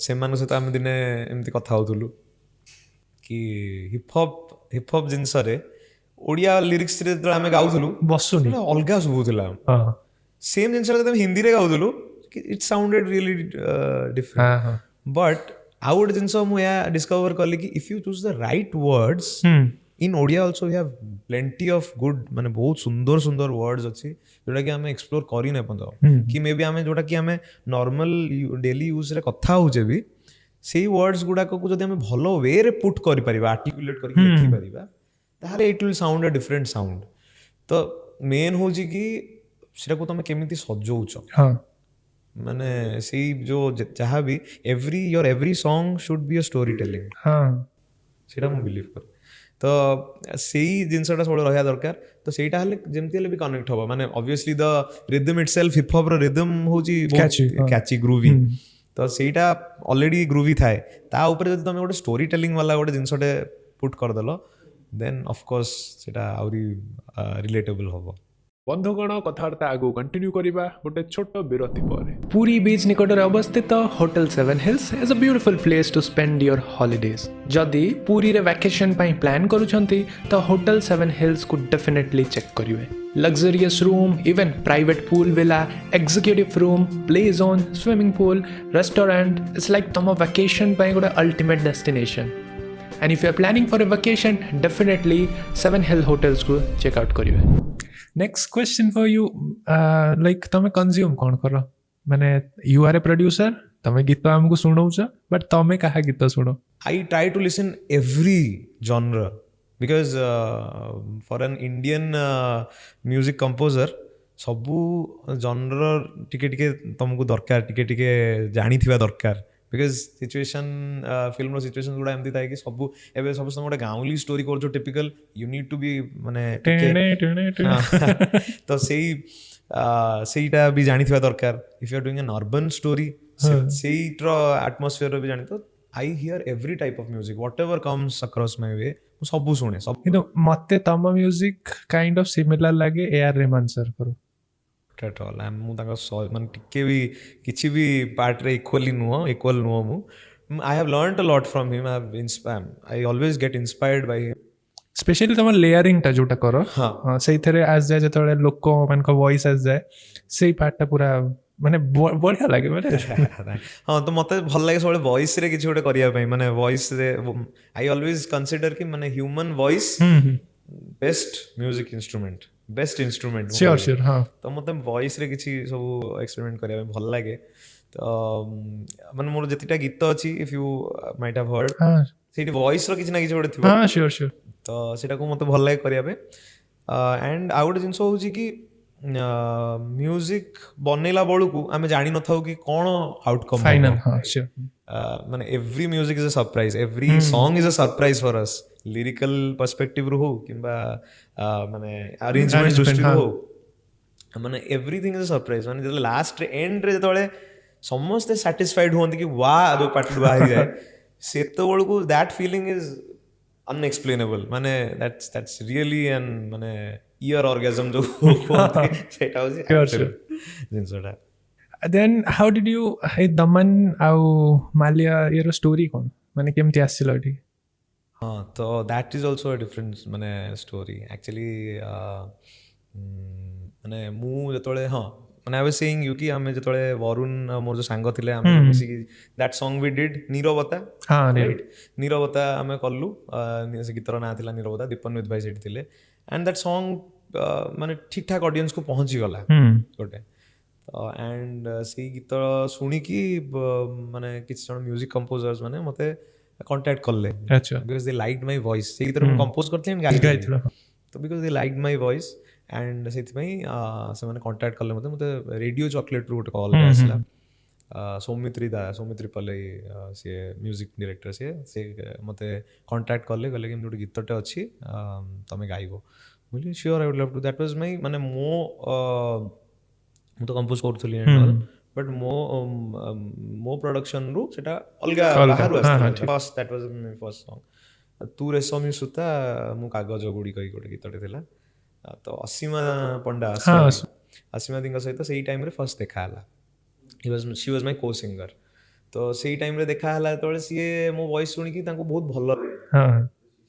ସେମାନଙ୍କ ସହିତ ଆମେ ଦିନେ ଏମିତି କଥା ହଉଥିଲୁ କି ହିପ୍ ହପ୍ ଜିନିଷରେ ଓଡ଼ିଆ ଲିରିକ୍ସରେ ଯେତେବେଳେ ଆମେ ଗାଉଥିଲୁ ବସୁନି, ଅଲଗା ଶୁଭୁଥିଲା। ସେମ୍ ଜିନିଷଟା ଯେତେବେଳେ ଆମେ ହିନ୍ଦୀରେ ଗାଉଥିଲୁ, it sounded really different. But ଆଉ ଗୋଟେ ଜିନିଷ ମୁଁ ଏହା ଡିସ୍କଭର କଲି କି if you choose the right words, in Odia also we have plenty of good, ମାନେ ବହୁତ ସୁନ୍ଦର ୱାର୍ଡସ୍ ଅଛି ଯୋଉଟାକି ଆମେ ଏକ୍ସପ୍ଲୋର କରିନେ ପର୍ଯ୍ୟନ୍ତ, କି ମେ ବି ଆମେ ଯୋଉଟାକି ଆମେ ନର୍ମାଲ ଡେଲି ୟୁଜ୍ରେ କଥା ହଉଛେ ବି, ସେଇ ୱାର୍ଡସ୍ ଗୁଡ଼ାକକୁ ଯଦି ଆମେ ଭଲ ୱେରେ ପୁଟ୍ କରିପାରିବା, ଆର୍ଟିକୁଲେଟ୍ କରିକି ଲେଖିପାରିବା, ତାହେଲେ ଇଟ୍ ୱିଲ୍ ସାଉଣ୍ଡ ଅ ଡିଫରେଣ୍ଟ ସାଉଣ୍ଡ। ତ ମେନ୍ ହେଉଛି କି ସେଟାକୁ ତମେ କେମିତି ସଜଉଛ, ମାନେ ସେଇ ଯୋଉ ଯାହା ବି ଏଭ୍ରି ସଙ୍ଗ ସୁଡ୍ ବି ଅ ଷ୍ଟୋରି ଟେଲିଂ, ସେଇଟା ମୁଁ ବିଲିଭ୍ କରେ। ତ ସେଇ ଜିନିଷଟା ସବୁବେଳେ ରହିବା ଦରକାର। ତ ସେଇଟା ହେଲେ ଯେମିତି ହେଲେ ବି କନେକ୍ଟ ହବ। ମାନେ ଅବଭିୟସଲି ଦ ରିଦମ୍ ଇଟସେଲ୍ଫ, ହିପ୍ ହପ୍ର ରିଦମ୍ ହେଉଛି କ୍ୟାଚି ଗ୍ରୁଭି, ତ ସେଇଟା ଅଲରେଡି ଗ୍ରୁଭି ଥାଏ। ତା ଉପରେ ଯଦି ତମେ ଗୋଟେ ଷ୍ଟୋରି ଟେଲିଂ ବାଲା ଗୋଟେ ଜିନିଷଟେ ପୁଟ୍ କରିଦେଲ, ଦେନ୍ ଅଫକୋର୍ସ ସେଇଟା ଆହୁରି ରିଲେଟେବଲ୍ ହବ। ବନ୍ଧୁଗଣ, କଥାବାର୍ତ୍ତା ଆଗକୁ କଣ୍ଟିନ୍ୟू କରିବା ଗୋଟେ ଛୋଟ ବିରତି ପରେ। ପୁରୀ ବିଚ୍ ନିକଟରେ ଅବସ୍ଥିତ hotel 7 Hills is a beautiful place to spend your holidays. ଯଦି ପୁରୀରେ ଭ୍ୟାକେସନ୍ ପାଇଁ ପ୍ଲାନ୍ କରୁଛନ୍ତି ତ ହୋଟେଲ 7 Hills କୁ ଡେଫିନେଟଲି ଚେକ୍ କରିବେ। Luxurious room, even private pool villa, executive room, play zone, swimming pool, restaurant, it's like ତମ vacation ପାଇଁ ଗୋଟେ ultimate destination. And if you are planning for a vacation, definitely 7 Hill Hotels को check out करिए। Next question for you, like तमे consume कौन करो? माने you are a producer, तमे गीत हमको सुनौछ, but तमे कहा गीत सुनो? I try to listen every genre because for an Indian music composer सबू genre ଟିକେ तुमको दरकार, ଟିକେ जानिथिबा दरकार। बिकज सिचुएशन फिल्म सिचुएशन गुड़ा एमती थाए कि सब एबे सब गोटे गाँवली स्टोरी कर typical you need to be माने तो सेईटा भी जानिथिबा दरकार। If you are doing an urban story सेईटर एटमॉस्फेयर भी जानि, तो I hear every type of music whatever comes across my way, सब सुने सब। किंतु मते तम म्यूजिक काइंड ऑफ सिमिलर लागे ए.आर. रहमान सर करो एट ऑल मु माने टिके भी किछि भी पार्ट रे इक्वल नुह मु। I have learned a lot from him. I always get inspired by him. Specially तुम लेयरिंग टा जोटा करो से आस जाए जो लोक मान वॉइस आस जाए से पार्टा पूरा माने बढ़िया लगे माने हाँ। तो मत भल लगे सब वॉइस रे किछि गोटे करिया पई, माने वॉइस रे आई ऑलवेज कंसीडर कि माने human voice best music instrument. Best instrument sure हाँ तो मत वॉइस रे किसी सब एक्सपेरिमेंट करने भल लगे तो माने मोर जतिटा गीत अच्छी if you might have heard हाँ सेठी वॉइस रो किसी ना किसी गोटे थिबो हाँ sure तो सेटा को मत भल लगे करिया पे एंड आउ गोटे जिनस होची कि म्यूजिक बनेला बळकू आमे जानि न थाउ कि कोन आउटकम final हाँ sure माने every music is a surprise every song is a surprise for us lyrical perspective रु हो किंबा माने अरेंजमेंट दृष्टि रु हो माने एवरीथिंग इज अ सरप्राइज माने जब लास्ट एंड रे जतले समस्त सैटिस्फाइड होंती कि वाह दो पार्ट बाहर जाए सेतो बळकू दैट फीलिंग इज अनएक्सप्लेनेबल माने दैट्स रियली एन माने ईयर ऑर्गेजम जो होते सेटा होसी sure जिनसटा then how did you hey दमन ଆଉ ମାଲିଆ ୟାର ଷ୍ଟୋରି କ'ଣ ମାନେ କେମିତି ଆସିଲା ଏଠି हाँ तो दैट इज ऑल्सो डिफरेंट माने स्टोरी एक्चुअली माने मु जतले हाँ माने आई वाज सेइंग यू कि हमें जतले वरुण मोर जो सांग थिले हम मिसी दैट सॉन्ग वी डिड नीरवता हाँ राइट नीरवता हमें कल्लु से गीतर ना थिला नीरवता दीपन विद भाई सेठी थिले एंड दैट सॉन्ग माने ठीक ठाक ऑडियंस को पहुंची गला गोटे एंड से गीत शुणिकी माने किसी जन म्यूजिक कंपोजर्स माने मते कांटेक्ट करले अच्छा because they liked my voice से गीत कंपोज करते हैं गाई तो because they liked my voice and से मैंने कांटेक्ट करले मते रेडियो चॉकलेट रूट कॉल आसला सौमित्री पल्ले सी म्यूजिक डायरेक्टर से मते कांटेक्ट करले कहले कि गोटे गीतटे अच्छी तमे गाइबो बोली sure I would love to that was my माने मु तो कंपोज करथली एंड बट मो प्रोडक्शन रु सेटा अलगा बाहर आस्ता first that was my first song Tu Reshmi सूता मु कागज गुडी कई गोटे गीतटे थिला तो असीमा पंडा असीमा दिंग सहित सेही टाइम रे फर्स्ट देखा हला शी वाज माय को सिंगर तो सेही टाइम रे देखा हला तळे सी मो वॉइस सुनी कि तांको बहुत भल हाँ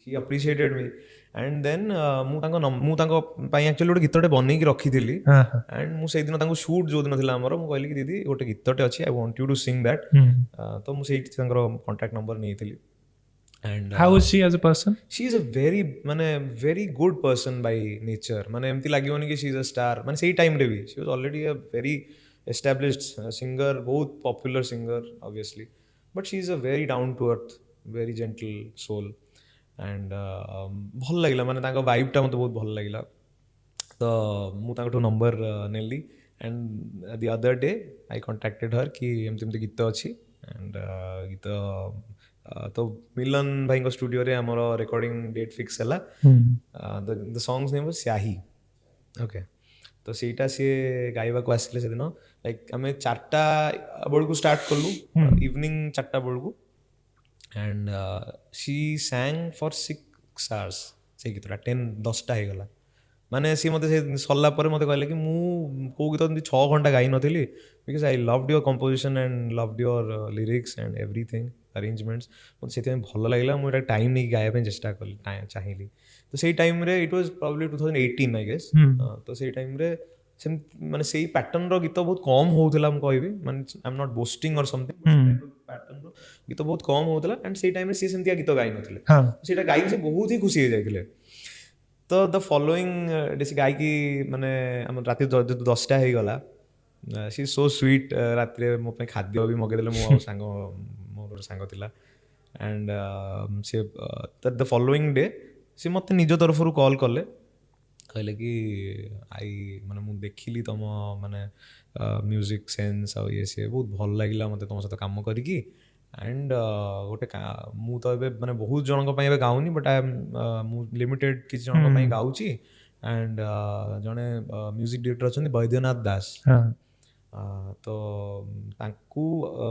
ही अप्रिशिएटेड मी एंड देन मु एक्चुअली गोटे गीतटे बनैकी रखी एंड मु दिन तांको शूट जो दिन थिला हमर मु कहली कि दीदी गोटे गीतटे अछि I want you to sing that तो मु सेही कांटेक्ट नंबर नेइथिली and how is she as a person she is a very good person by nature माने एमती लागियोनी कि शी इज अ स्टार माने सेही टाइम रे भी she was already a very established singer बहुत popular singer obviously but she is a very down to earth very gentle soul and भल लगिला माने तांको वाइबटा मते बहुत भल लगिला तो मु तांको नंबर नेली and the other day I contacted her कि एमती गीत अछि एंड गीत तो मिलन भाई को स्टूडियो रे हमरो रिकॉर्डिंग डेट फिक्स हला द सॉन्ग्स नेम वाज स्याही ओके तो सेटा से गाइबा को आसिले से दिन लाइक हमें 4टा बळकू स्टार्ट करलु इवनिंग 4टा बळकू and she sang for 6 hours से गीतटा 10-10टा हो गला माने सी मते सरला पर मते कहले कि मु को गीत 6 घंटा गाई नथिली because I loved your composition and loved your lyrics and everything arrangements मते सेते भल लागला मु एटा टाइम नै गाया पे चेष्टा करली चाहिली तो सेही टाइम रे it was probably 2018 I guess तो सेही टाइम रे माने सेही पैटर्न रो गीत बहुत कम होउतला हम कहबी माने आई एम नॉट बोस्टिंग और समथिंग पैटर्न रो गीत बहुत कम होउतला एंड सेही टाइम रे से सेमतिया गीत गाई नथिले हाँ सेटा गाई से बहुत ही खुशी हो जाइथिले तो द फॉलोइंग डेसी गाई की माने हम राति 10टा हो गला शी सो स्वीट राति रे मो पे खाद्य भी मगे देले मो सांग मोर सांग थिला एंड से द फॉलोइंग डे से मते निज तरफ रु कॉल करले कहले कि आई माने मु देखिली तम माने म्यूजिक सेंस आ ये से बहुत भल लागिला मते तम साथ काम करी की एंड गोटे मु तो एबे माने बहुत जनक पई एबे गाउनी बट आई एम मु लिमिटेड किसी जनक पई गाउची एंड जने म्यूजिक डायरेक्टर अछन बैद्यनाथ दास तो तांकू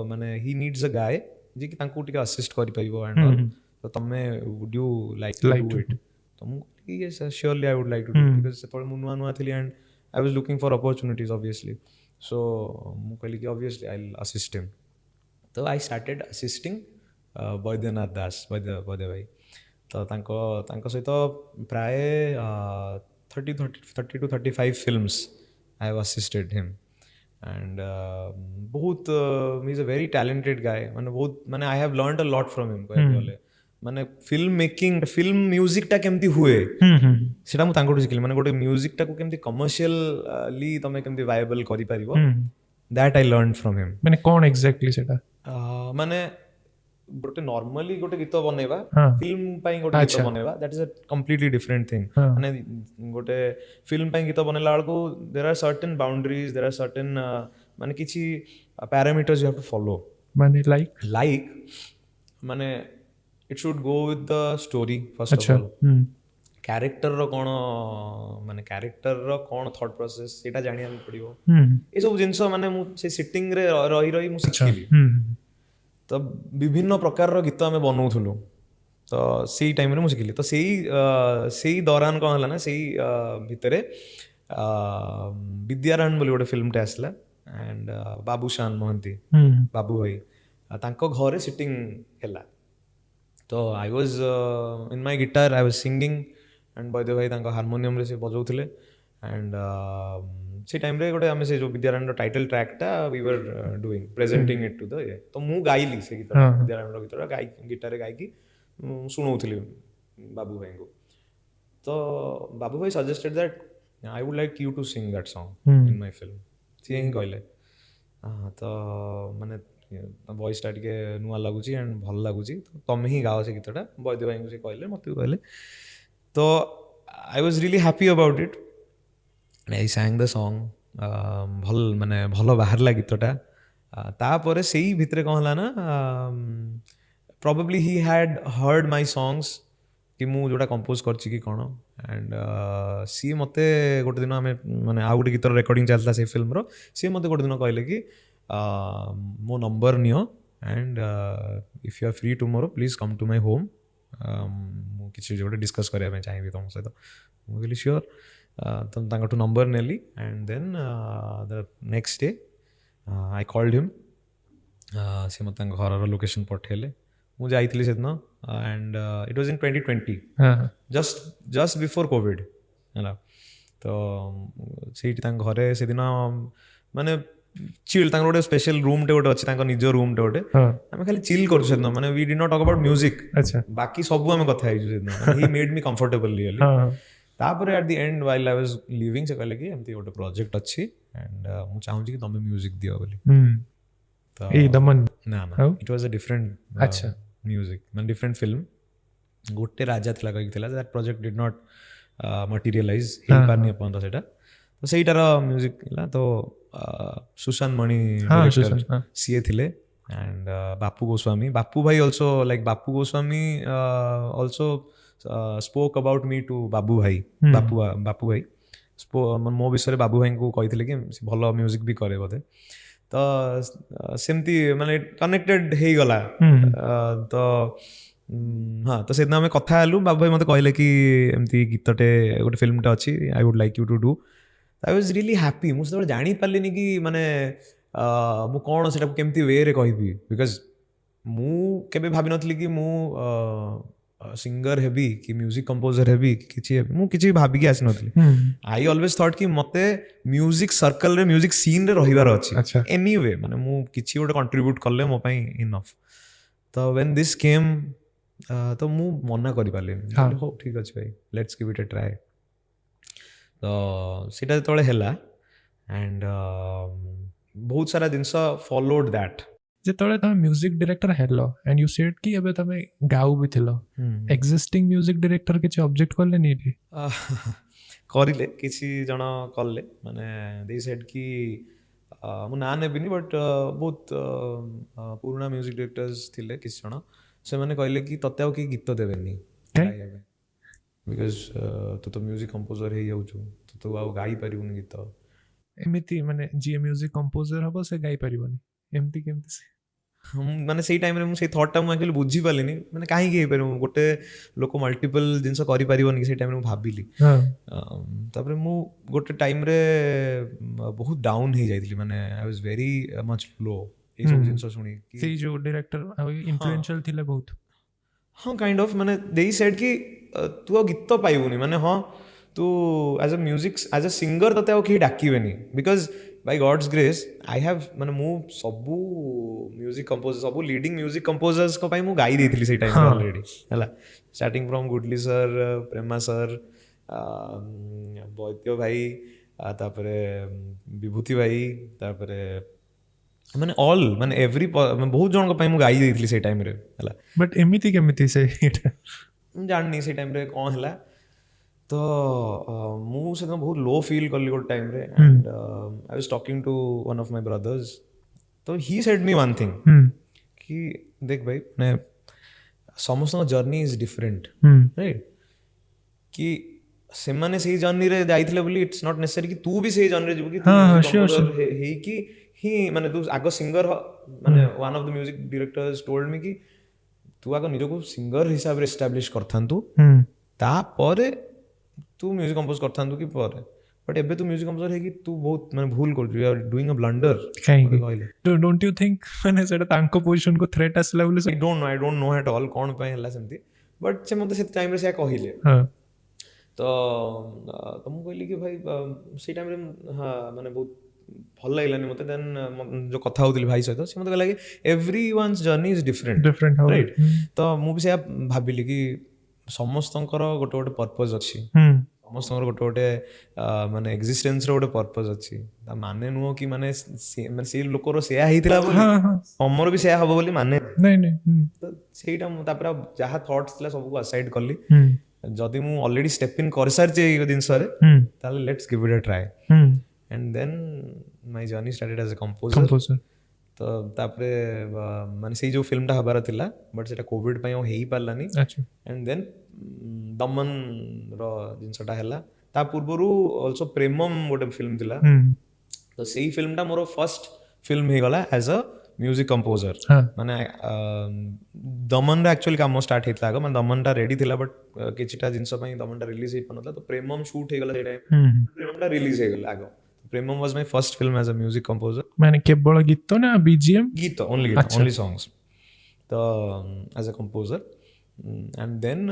माने ही नीड्स अ गाय जे कि तांकू टिके असिस्ट करि परिबो एंड तो तमे would you like to do it तो मु yes surely I would like to do because से पळे मु नुआ थिली and I was looking for opportunities obviously so मु कहली कि obviously I will assist him तो I started assisting Baidyanath Das Baidya भाई तो तांको सहित प्राय 30 to 35 films I have assisted him and बहुत ही is a very talented guy माने बहुत माने I have learned a lot from him कहले ମାନେ ଫିଲ୍ମ ମେକିଂ ଫିଲ୍ମ ମ୍ୟୁଜିକଟା କେମିତି ହୁଏ ସେଇଟା ମୁଁ ତାଙ୍କଠୁ ଶିଖିଲି ମାନେ ଗୋଟେ ମ୍ୟୁଜିକଟାକୁ କେମିତି କମର୍ସିଆଲି ତମେ କେମିତି ଭାଏବଲ୍ କରିପାରିବ ଦ୍ୟାଟ୍ ଆଇ ଲର୍ନ ଫ୍ରମ୍ ହିମ୍। ମାନେ କ'ଣ ଏକ୍ଜାକ୍ଟଲି ସେଟା ମାନେ ଗୋଟେ ନର୍ମାଲି ଗୋଟେ ଗୀତ ବନେଇବା ଫିଲ୍ମ ପାଇଁ ଗୋଟେ ଗୀତ ବନେଇବା ଦ୍ୟାଟ୍ ଇଜ ଅ କମ୍ପ୍ଲିଟଲି ଡିଫରେଣ୍ଟ ଥିଙ୍ଗ। ମାନେ ଗୋଟେ ଫିଲ୍ମ ପାଇଁ ଗୀତ ବନେଇଲା ବେଳକୁ ଦେର୍ ଆର୍ ସର୍ଟେନ୍ ବାଉଣ୍ଡରିଜ୍ ଦେର୍ ଆର୍ ସର୍ଟେନ୍ ମାନେ କିଛି parameters you have to follow. ମାନେ ଲାଇକ୍ ମାନେ it should go with the story first of all. କ୍ୟାରେକ୍ଟରର କ'ଣ ମାନେ କ୍ୟାରେକ୍ଟରର କ'ଣ ଥଟ୍ ପ୍ରୋସେସ୍ ସେଇଟା ଜାଣିବାକୁ ପଡ଼ିବ। ଏସବୁ ଜିନିଷ ମାନେ ମୁଁ ସେ ସିଟିଂରେ ରହି ରହି ମୁଁ ଶିଖିଲି। ତ ବିଭିନ୍ନ ପ୍ରକାରର ଗୀତ ଆମେ ବନଉଥିଲୁ ତ ସେଇ ଟାଇମ୍ରେ ମୁଁ ଶିଖିଲି। ତ ସେଇ ଦୌରାନ କ'ଣ ହେଲା ନା ସେଇ ଭିତରେ ବିଦ୍ୟାରାୟଣ ବୋଲି ଗୋଟେ ଫିଲ୍ମଟେ ଆସିଲା ଆଣ୍ଡ ବାବୁଶାନ ମହାନ୍ତି ବାବୁ ଭାଇ ତାଙ୍କ ଘରେ ସିଟିଂ ହେଲା। ତ I was in my guitar I was singing and Baidya ଭାଇ ତାଙ୍କ ହାରମୋନିୟମରେ ସେ ବଜାଉଥିଲେ ଆଣ୍ଡ ସେ ଟାଇମ୍ରେ ଗୋଟେ ଆମେ ସେ ଯେଉଁ ବିଦ୍ୟାରାୟଣର ଟାଇଟଲ୍ ଟ୍ରାକ୍ଟା we were doing presenting it to the ଇଏ। ତ ମୁଁ ଗାଇଲି ସେ ଗୀତଟା ବିଦ୍ୟାରାୟଣର ଗୀତଟା ଗିଟାରରେ ଗାଇକି ଶୁଣଉଥିଲି ବାବୁ ଭାଇଙ୍କୁ। ତ ବାବୁ ଭାଇ suggested that I would like you to sing that song in my film. ସିଏ ହିଁ କହିଲେ ତ ମାନେ ଭଏସ୍ଟା ଟିକେ ନୂଆ ଲାଗୁଛି ଆଣ୍ଡ ଭଲ ଲାଗୁଛି ତମେ ହିଁ ଗାଅ ସେ ଗୀତଟା। ବୈଦ୍ୟ ଭାଇଙ୍କୁ ସେ କହିଲେ ମୋତେ ବି କହିଲେ। ତ I was really happy about it. I sang the ସଙ୍ଗ ମାନେ ଭଲ ବାହାରିଲା ଗୀତଟା। ତାପରେ ସେଇ ଭିତରେ କ'ଣ ହେଲା ନା probably he had heard my songs कि ମୁଁ ଯେଉଁଟା କମ୍ପୋଜ୍ କରିଛି କି କ'ଣ ଆଣ୍ଡ ସିଏ ମୋତେ ଗୋଟେ ଦିନ ଆମେ ମାନେ ଆଉ ଗୋଟେ ଗୀତର ରେକର୍ଡ଼ିଂ ଚାଲିଥିଲା ସେଇ ଫିଲ୍ମର। ସିଏ ମୋତେ ଗୋଟେ ଦିନ କହିଲେ କି ମୋ ନମ୍ବର ନିଅ and if you are free tomorrow please come to my home ମୁଁ କିଛି ଗୋଟେ ଡିସ୍କସ୍ କରିବା ପାଇଁ ଚାହିଁବି ତୁମ ସହିତ। ମୁଁ କହିଲି ସିଓର୍। ତ ତାଙ୍କଠୁ ନମ୍ବର ନେଲି and then the next day I called him. ସେ ମୋତେ ତାଙ୍କ ଘରର ଲୋକେସନ୍ ପଠାଇଲେ। ମୁଁ ଯାଇଥିଲି ସେଦିନ and it was in 2020 just before covid ହେଲା। ତ ସେଇଠି ତାଙ୍କ ଘରେ ସେଦିନ ମାନେ ଚିଲ୍ ତାଙ୍କର ଗୋଟେ ସ୍ପେଶାଲ ରୁମ୍ଟେ ଗୋଟେ ଅଛି ତାଙ୍କ ନିଜ ରୁମ୍ଟେ ଗୋଟେ ଆମେ ଖାଲି ଚିଲ୍ କରୁଛୁ ସେଦିନ ମାନେ we did not talk about music ବାକି ସବୁ ଆମେ କଥା ହେଇଛୁ ସେଦିନ। He made me comfortable really. ତାପରେ at the end while I was leaving ସେ କହିଲେ କି ଏମିତି ଗୋଟେ ପ୍ରୋଜେକ୍ଟ ଅଛି ଆଣ୍ଡ ମୁଁ ଚାହୁଁଛି କି ତମେ ମ୍ୟୁଜିକ୍ ଦିଅ ବୋଲି। ତ ନା ଇଟ୍ ୱାଜ୍ ଅ ଡିଫରେଣ୍ଟ ମ୍ୟୁଜିକ୍ ମାନେ ଡିଫରେଣ୍ଟ ଫିଲ୍ମ। ଗୋଟେ ରାଜା ଥିଲା କହିକି ଥିଲା ଦ୍ୟାଟ୍ ପ୍ରୋଜେକ୍ଟ ଡିଡ୍ ନଟ୍ ମଟେରିଆଲାଇଜ୍ ହେଇପାରିନି ଏପର୍ଯ୍ୟନ୍ତ ସେଇଟା। ତ ସେଇଟାର ମ୍ୟୁଜିକ୍ ହେଲା। ତ ସୁଶାନ୍ତ ମଣି ସିଏ ଥିଲେ ଆଣ୍ଡ ବାପୁ ଗୋସ୍ୱାମୀ ବାପୁ ଭାଇ also like Bapu Goswami also spoke about me to Babu ଭାଇ ବାପୁ ଭାଇ ମୋ ବିଷୟରେ ବାବୁ ଭାଇଙ୍କୁ କହିଥିଲେ କି ସେ ଭଲ ମ୍ୟୁଜିକ୍ ବି କରେ ବୋଧେ। ତ ସେମିତି ମାନେ କନେକ୍ଟେଡ୍ ହେଇଗଲା। ତ ହଁ ତ ସେଦିନ ଆମେ କଥା ହେଲୁ। ବାବୁ ଭାଇ ମୋତେ କହିଲେ କି ଏମିତି ଗୀତଟେ ଗୋଟେ ଫିଲ୍ମଟେ ଅଛି I would like you to do. I was really happy. ମୁଁ ସେତେବେଳେ ଜାଣିପାରିଲିନି କି ମାନେ ମୁଁ କ'ଣ ସେଇଟାକୁ କେମିତି ୱେରେ କହିବି ବିକଜ୍ ମୁଁ କେବେ ଭାବିନଥିଲି କି ମୁଁ ସିଙ୍ଗର ହେବି କି ମ୍ୟୁଜିକ୍ କମ୍ପୋଜର ହେବି କି କିଛି ହେବି। ମୁଁ କିଛି ଭାବିକି ଆସିନଥିଲି। ଆଇ ଅଲୱେଜ୍ ଥଟ୍ କି ମୋତେ ମ୍ୟୁଜିକ୍ ସର୍କଲରେ ମ୍ୟୁଜିକ୍ ସିନ୍ରେ ରହିବାର ଅଛି ଏନିୱେ ମାନେ ମୁଁ କିଛି ଗୋଟେ କଣ୍ଟ୍ରିବ୍ୟୁଟ୍ କଲେ ମୋ ପାଇଁ ଇନଫ୍। ତ ୱେନ୍ ଦିସ୍ କେମ୍ ତ ମୁଁ ମନା କରିପାରିଲିନି। ହଉ ଠିକ୍ ଅଛି ଭାଇ let's give it a try. ତ ସେଇଟା ଯେତେବେଳେ ହେଲା ଆଣ୍ଡ ବହୁତ ସାରା ଜିନିଷ ଫଲୋଡ୍ ଦ୍ୟାଟ୍। ଯେତେବେଳେ ତମେ ମ୍ୟୁଜିକ୍ ଡିରେକ୍ଟର ହେଲ ଆଣ୍ଡ ୟୁ ସେଡ୍ କି ଏବେ ତମେ ଗାଉ ବି ଥିଲ ଏକ୍ଜିଷ୍ଟିଂ ମ୍ୟୁଜିକ୍ ଡିରେକ୍ଟର କିଛି ଅବଜେକ୍ଟ କଲେନି ଏଠି? କରିଲେ କିଛି ଜଣ କଲେ ମାନେ ଦେଇ ସେଡ୍ କି ମୁଁ ନାଁ ନେବିନି ବଟ୍ ବହୁତ ପୁରୁଣା ମ୍ୟୁଜିକ୍ ଡିରେକ୍ଟର୍ସ ଥିଲେ କିଛି ଜଣ। ସେମାନେ କହିଲେ କି ତତେ ଆଉ କେହି ଗୀତ ଦେବେନି ଗାଇବା ପାଇଁ ବିକଜ ତୁ ତ ମ୍ୟୁଜିକ୍ କମ୍ପୋଜର ହେଇଯାଉଛୁ ତୁ ଆଉ ଗାଇପାରିବୁନି ଗୀତ। ଏମିତି ମାନେ ଯିଏ ମ୍ୟୁଜିକ୍ କମ୍ପୋଜର ହବ ସେ ଗାଇ ପାରିବନି ଏମିତି କେମିତି? ମାନେ ସେଇ ଟାଇମ୍ରେ ମୁଁ ସେଇ ଥଟ୍ଟା ମୁଁ ଆକ୍ଚୁଆଲି ବୁଝିପାରିଲିନି ମାନେ କାହିଁକି ହେଇପାରିବ ଗୋଟେ ଲୋକ ମଲ୍ଟିପଲ୍ ଜିନିଷ କରିପାରିବନି କି ସେଇ ଟାଇମ୍ରେ ମୁଁ ଭାବିଲି। ତାପରେ ମୁଁ ଗୋଟେ ଟାଇମ୍ରେ ବହୁତ ଡାଉନ୍ ହେଇଯାଇଥିଲି ମାନେ ଆଇ ୱାଜ୍ ଭେରି ମଚ୍ ଲୋ ଏଇସବୁ ଜିନିଷ ଶୁଣି। ସେଇ ଯେଉଁ ଡିରେକ୍ଟର ଇନଫ୍ଲୁଏନ୍ସିଆଲ ଥିଲେ ବହୁତ। ହଁ କାଇଣ୍ଡ ଅଫ୍ ମାନେ ଦେଇ ସେଡ୍ କି ତୁ ଆଉ ଗୀତ ପାଇବୁନି ମାନେ ହଁ ତୁ ଆଜ୍ ଏ ମ୍ୟୁଜିକ୍ ଆଜ୍ ଏ ସିଙ୍ଗର ତତେ ଆଉ କେହି ଡାକିବେନି because by God's grace I have ମାନେ ମୁଁ ସବୁ ମ୍ୟୁଜିକ୍ କମ୍ପୋଜର ସବୁ ଲିଡ଼ିଂ ମ୍ୟୁଜିକ୍ କମ୍ପୋଜର୍ସଙ୍କ ପାଇଁ ମୁଁ ଗାଇ ଦେଇଥିଲି ସେଇ ଟାଇମ୍ରେ ଅଲରେଡ଼ି ହେଲା ଷ୍ଟାର୍ଟିଂ ଫ୍ରମ୍ ଗୁଡଲି ସାର୍ ପ୍ରେମା ସାର୍ ବୈଦ୍ୟ ଭାଇ ତାପରେ ବିଭୂତି ଭାଇ ତାପରେ ମାନେ ଅଲ୍ ମାନେ ଏଭ୍ରି ବହୁତ ଜଣଙ୍କ ପାଇଁ ମୁଁ ଗାଇ ଦେଇଥିଲି ସେଇ ଟାଇମ୍ରେ ହେଲା ବଟ୍ ଏମିତି କେମିତି ସେଇଟା ମୁଁ ଜାଣିନି ସେଇ ଟାଇମ୍ରେ କ'ଣ ହେଲା ତ ମୁଁ ସେଦିନ ବହୁତ ଲୋ ଫିଲ୍ କଲି ଗୋଟେ ଟାଇମ୍ରେ and I was talking to one of my brothers ତ he said me one thing କି ଦେଖ ଭାଇ ମାନେ ସମସ୍ତଙ୍କ ଜର୍ଣ୍ଣି ଇଜ୍ ଡିଫରେଣ୍ଟ ରାଇଟ୍ କି ସେମାନେ ସେଇ ଜର୍ଣ୍ଣିରେ ଯାଇଥିଲେ ବୋଲି ଇଟ୍ସ ନଟ୍ ନେସେସାରୀ କି ତୁ ବି ସେଇ ଜର୍ଣ୍ଣିରେ ଯିବୁ କି କମ୍ପୋଜର ହେଇକି ହିଁ ମାନେ ତୁ ଆଗ ସିଙ୍ଗର ମାନେ one of the music directors told ମି କି ତୁ ଆଗ ନିଜକୁ ସିଙ୍ଗର ହିସାବରେ ଏଷ୍ଟାବ୍ଲିଶ୍ କରିଥାନ୍ତୁ ତାପରେ ତୁ ମ୍ୟୁଜିକ୍ କମ୍ପୋଜ କରିଥାନ୍ତୁ କି ପରେ ବଟ୍ ଏବେ ତୁ ମ୍ୟୁଜିକ୍ କମ୍ପୋଜର ହେଇକି ତୁ ବହୁତ ମାନେ ଭୁଲ କରୁଛୁ ୟୁ ଆର୍ ଡୁଇଂ ଅ ବ୍ଲଣ୍ଡର କହିଲେ ଡୋଣ୍ଟ ୟୁ ଥିଙ୍କ ମାନେ ସେଇଟା ତାଙ୍କ ପୋଜିସନକୁ ଥ୍ରେଟ୍ ଆସିଲା ବୋଲି I don't know at all କ'ଣ ପାଇଁ ହେଲା ସେମିତି ବଟ୍ ସେ ମୋତେ ସେ ଟାଇମ୍ରେ ସେୟା କହିଲେ ତ ମୁଁ କହିଲି କି ଭାଇ ସେଇ ଟାଇମ୍ରେ ମାନେ ବହୁତ ଭଲ ଲାଗିଲାନି ମୋତେ ଦେନ୍ ଯେଉଁ କଥା ହେଉଥିଲି ଭାଇ ସହିତ ସେ ମୋତେ କହିଲା କି every once journey is different right ତ ମୁଁ ବି ସେୟା ଭାବିଲି କି ସମସ୍ତଙ୍କର ଗୋଟେ ଗୋଟେ ପର୍ପଜ୍ ଅଛି ସମସ୍ତଙ୍କର ଗୋଟେ ଗୋଟେ ମାନେ ଏକ୍ଜିଷ୍ଟେନ୍ସର ଗୋଟେ ପର୍ପଜ୍ ଅଛି ତା ମାନେ ନୁହଁ କି ମାନେ ସେଇ ଲୋକର ସେୟା ହେଇଥିଲା ବୋଲି ତମର ବି ସେୟା ହବ ବୋଲି ମାନେ ତ ସେଇଟା ମୁଁ ତାପରେ ଯାହା ଥଟ୍ସ ଥିଲା ସବୁକୁ ଆସାଇଡ୍ କଲି ଯଦି ମୁଁ ଅଲରେଡି ଷ୍ଟେପ୍ ଇନ୍ କରିସାରିଛି ଏଇ ଜିନିଷରେ ତାହେଲେ ଲେଟ୍ସ ଗିଭ୍ ଇଟ୍ ଅ try and then my journey started as A composer ତ ତାପରେ ମାନେ ସେଇ ଯେଉଁ ଫିଲ୍ମଟା ହେବାର ଥିଲା ବଟ୍ ସେଇଟା କୋଭିଡ୍ ପାଇଁ ଆଉ ହେଇପାରିଲାନି ଆଣ୍ଡ ଦେନ୍ ଦମନର ଜିନିଷଟା ହେଲା ତା ପୂର୍ବରୁ ଅଲସୋ ପ୍ରେମମ୍ ଗୋଟେ ଫିଲ୍ମ ଥିଲା ତ ସେଇ ଫିଲ୍ମଟା ମୋର ଫର୍ଷ୍ଟ ଫିଲ୍ମ ହେଇଗଲା ଆଜ୍ ଅ ମ୍ୟୁଜିକ୍ କମ୍ପୋଜର ମାନେ ଦମନରେ ଆକ୍ଚୁଆଲି କାମ ଷ୍ଟାର୍ଟ ହେଇଥିଲା ଆଗ ମାନେ ଦମନଟା ରେଡି ଥିଲା ବଟ୍ କିଛିଟା ଜିନିଷ ପାଇଁ ଦମନଟା ରିଲିଜ୍ ହେଇପାରୁନଥିଲା ତ ପ୍ରେମମ୍ ସୁଟ୍ ହେଇଗଲା ସେଇ ଟାଇମ୍ ପ୍ରେମମଟା ରିଲିଜ୍ ହେଇଗଲା ଆଗ Premam was my first film ଆଜ୍ ଅ ମ୍ୟୁଜିକ୍ କମ୍ପୋଜର ମାନେ କେବଳ ଗୀତ ନା ବିଜିଏମ୍ ଗୀତ ଓନ୍ଲି ସଙ୍ଗସ୍ ତ ଆଜ୍ ଏ କମ୍ପୋଜର ଆଣ୍ଡ ଦେନ୍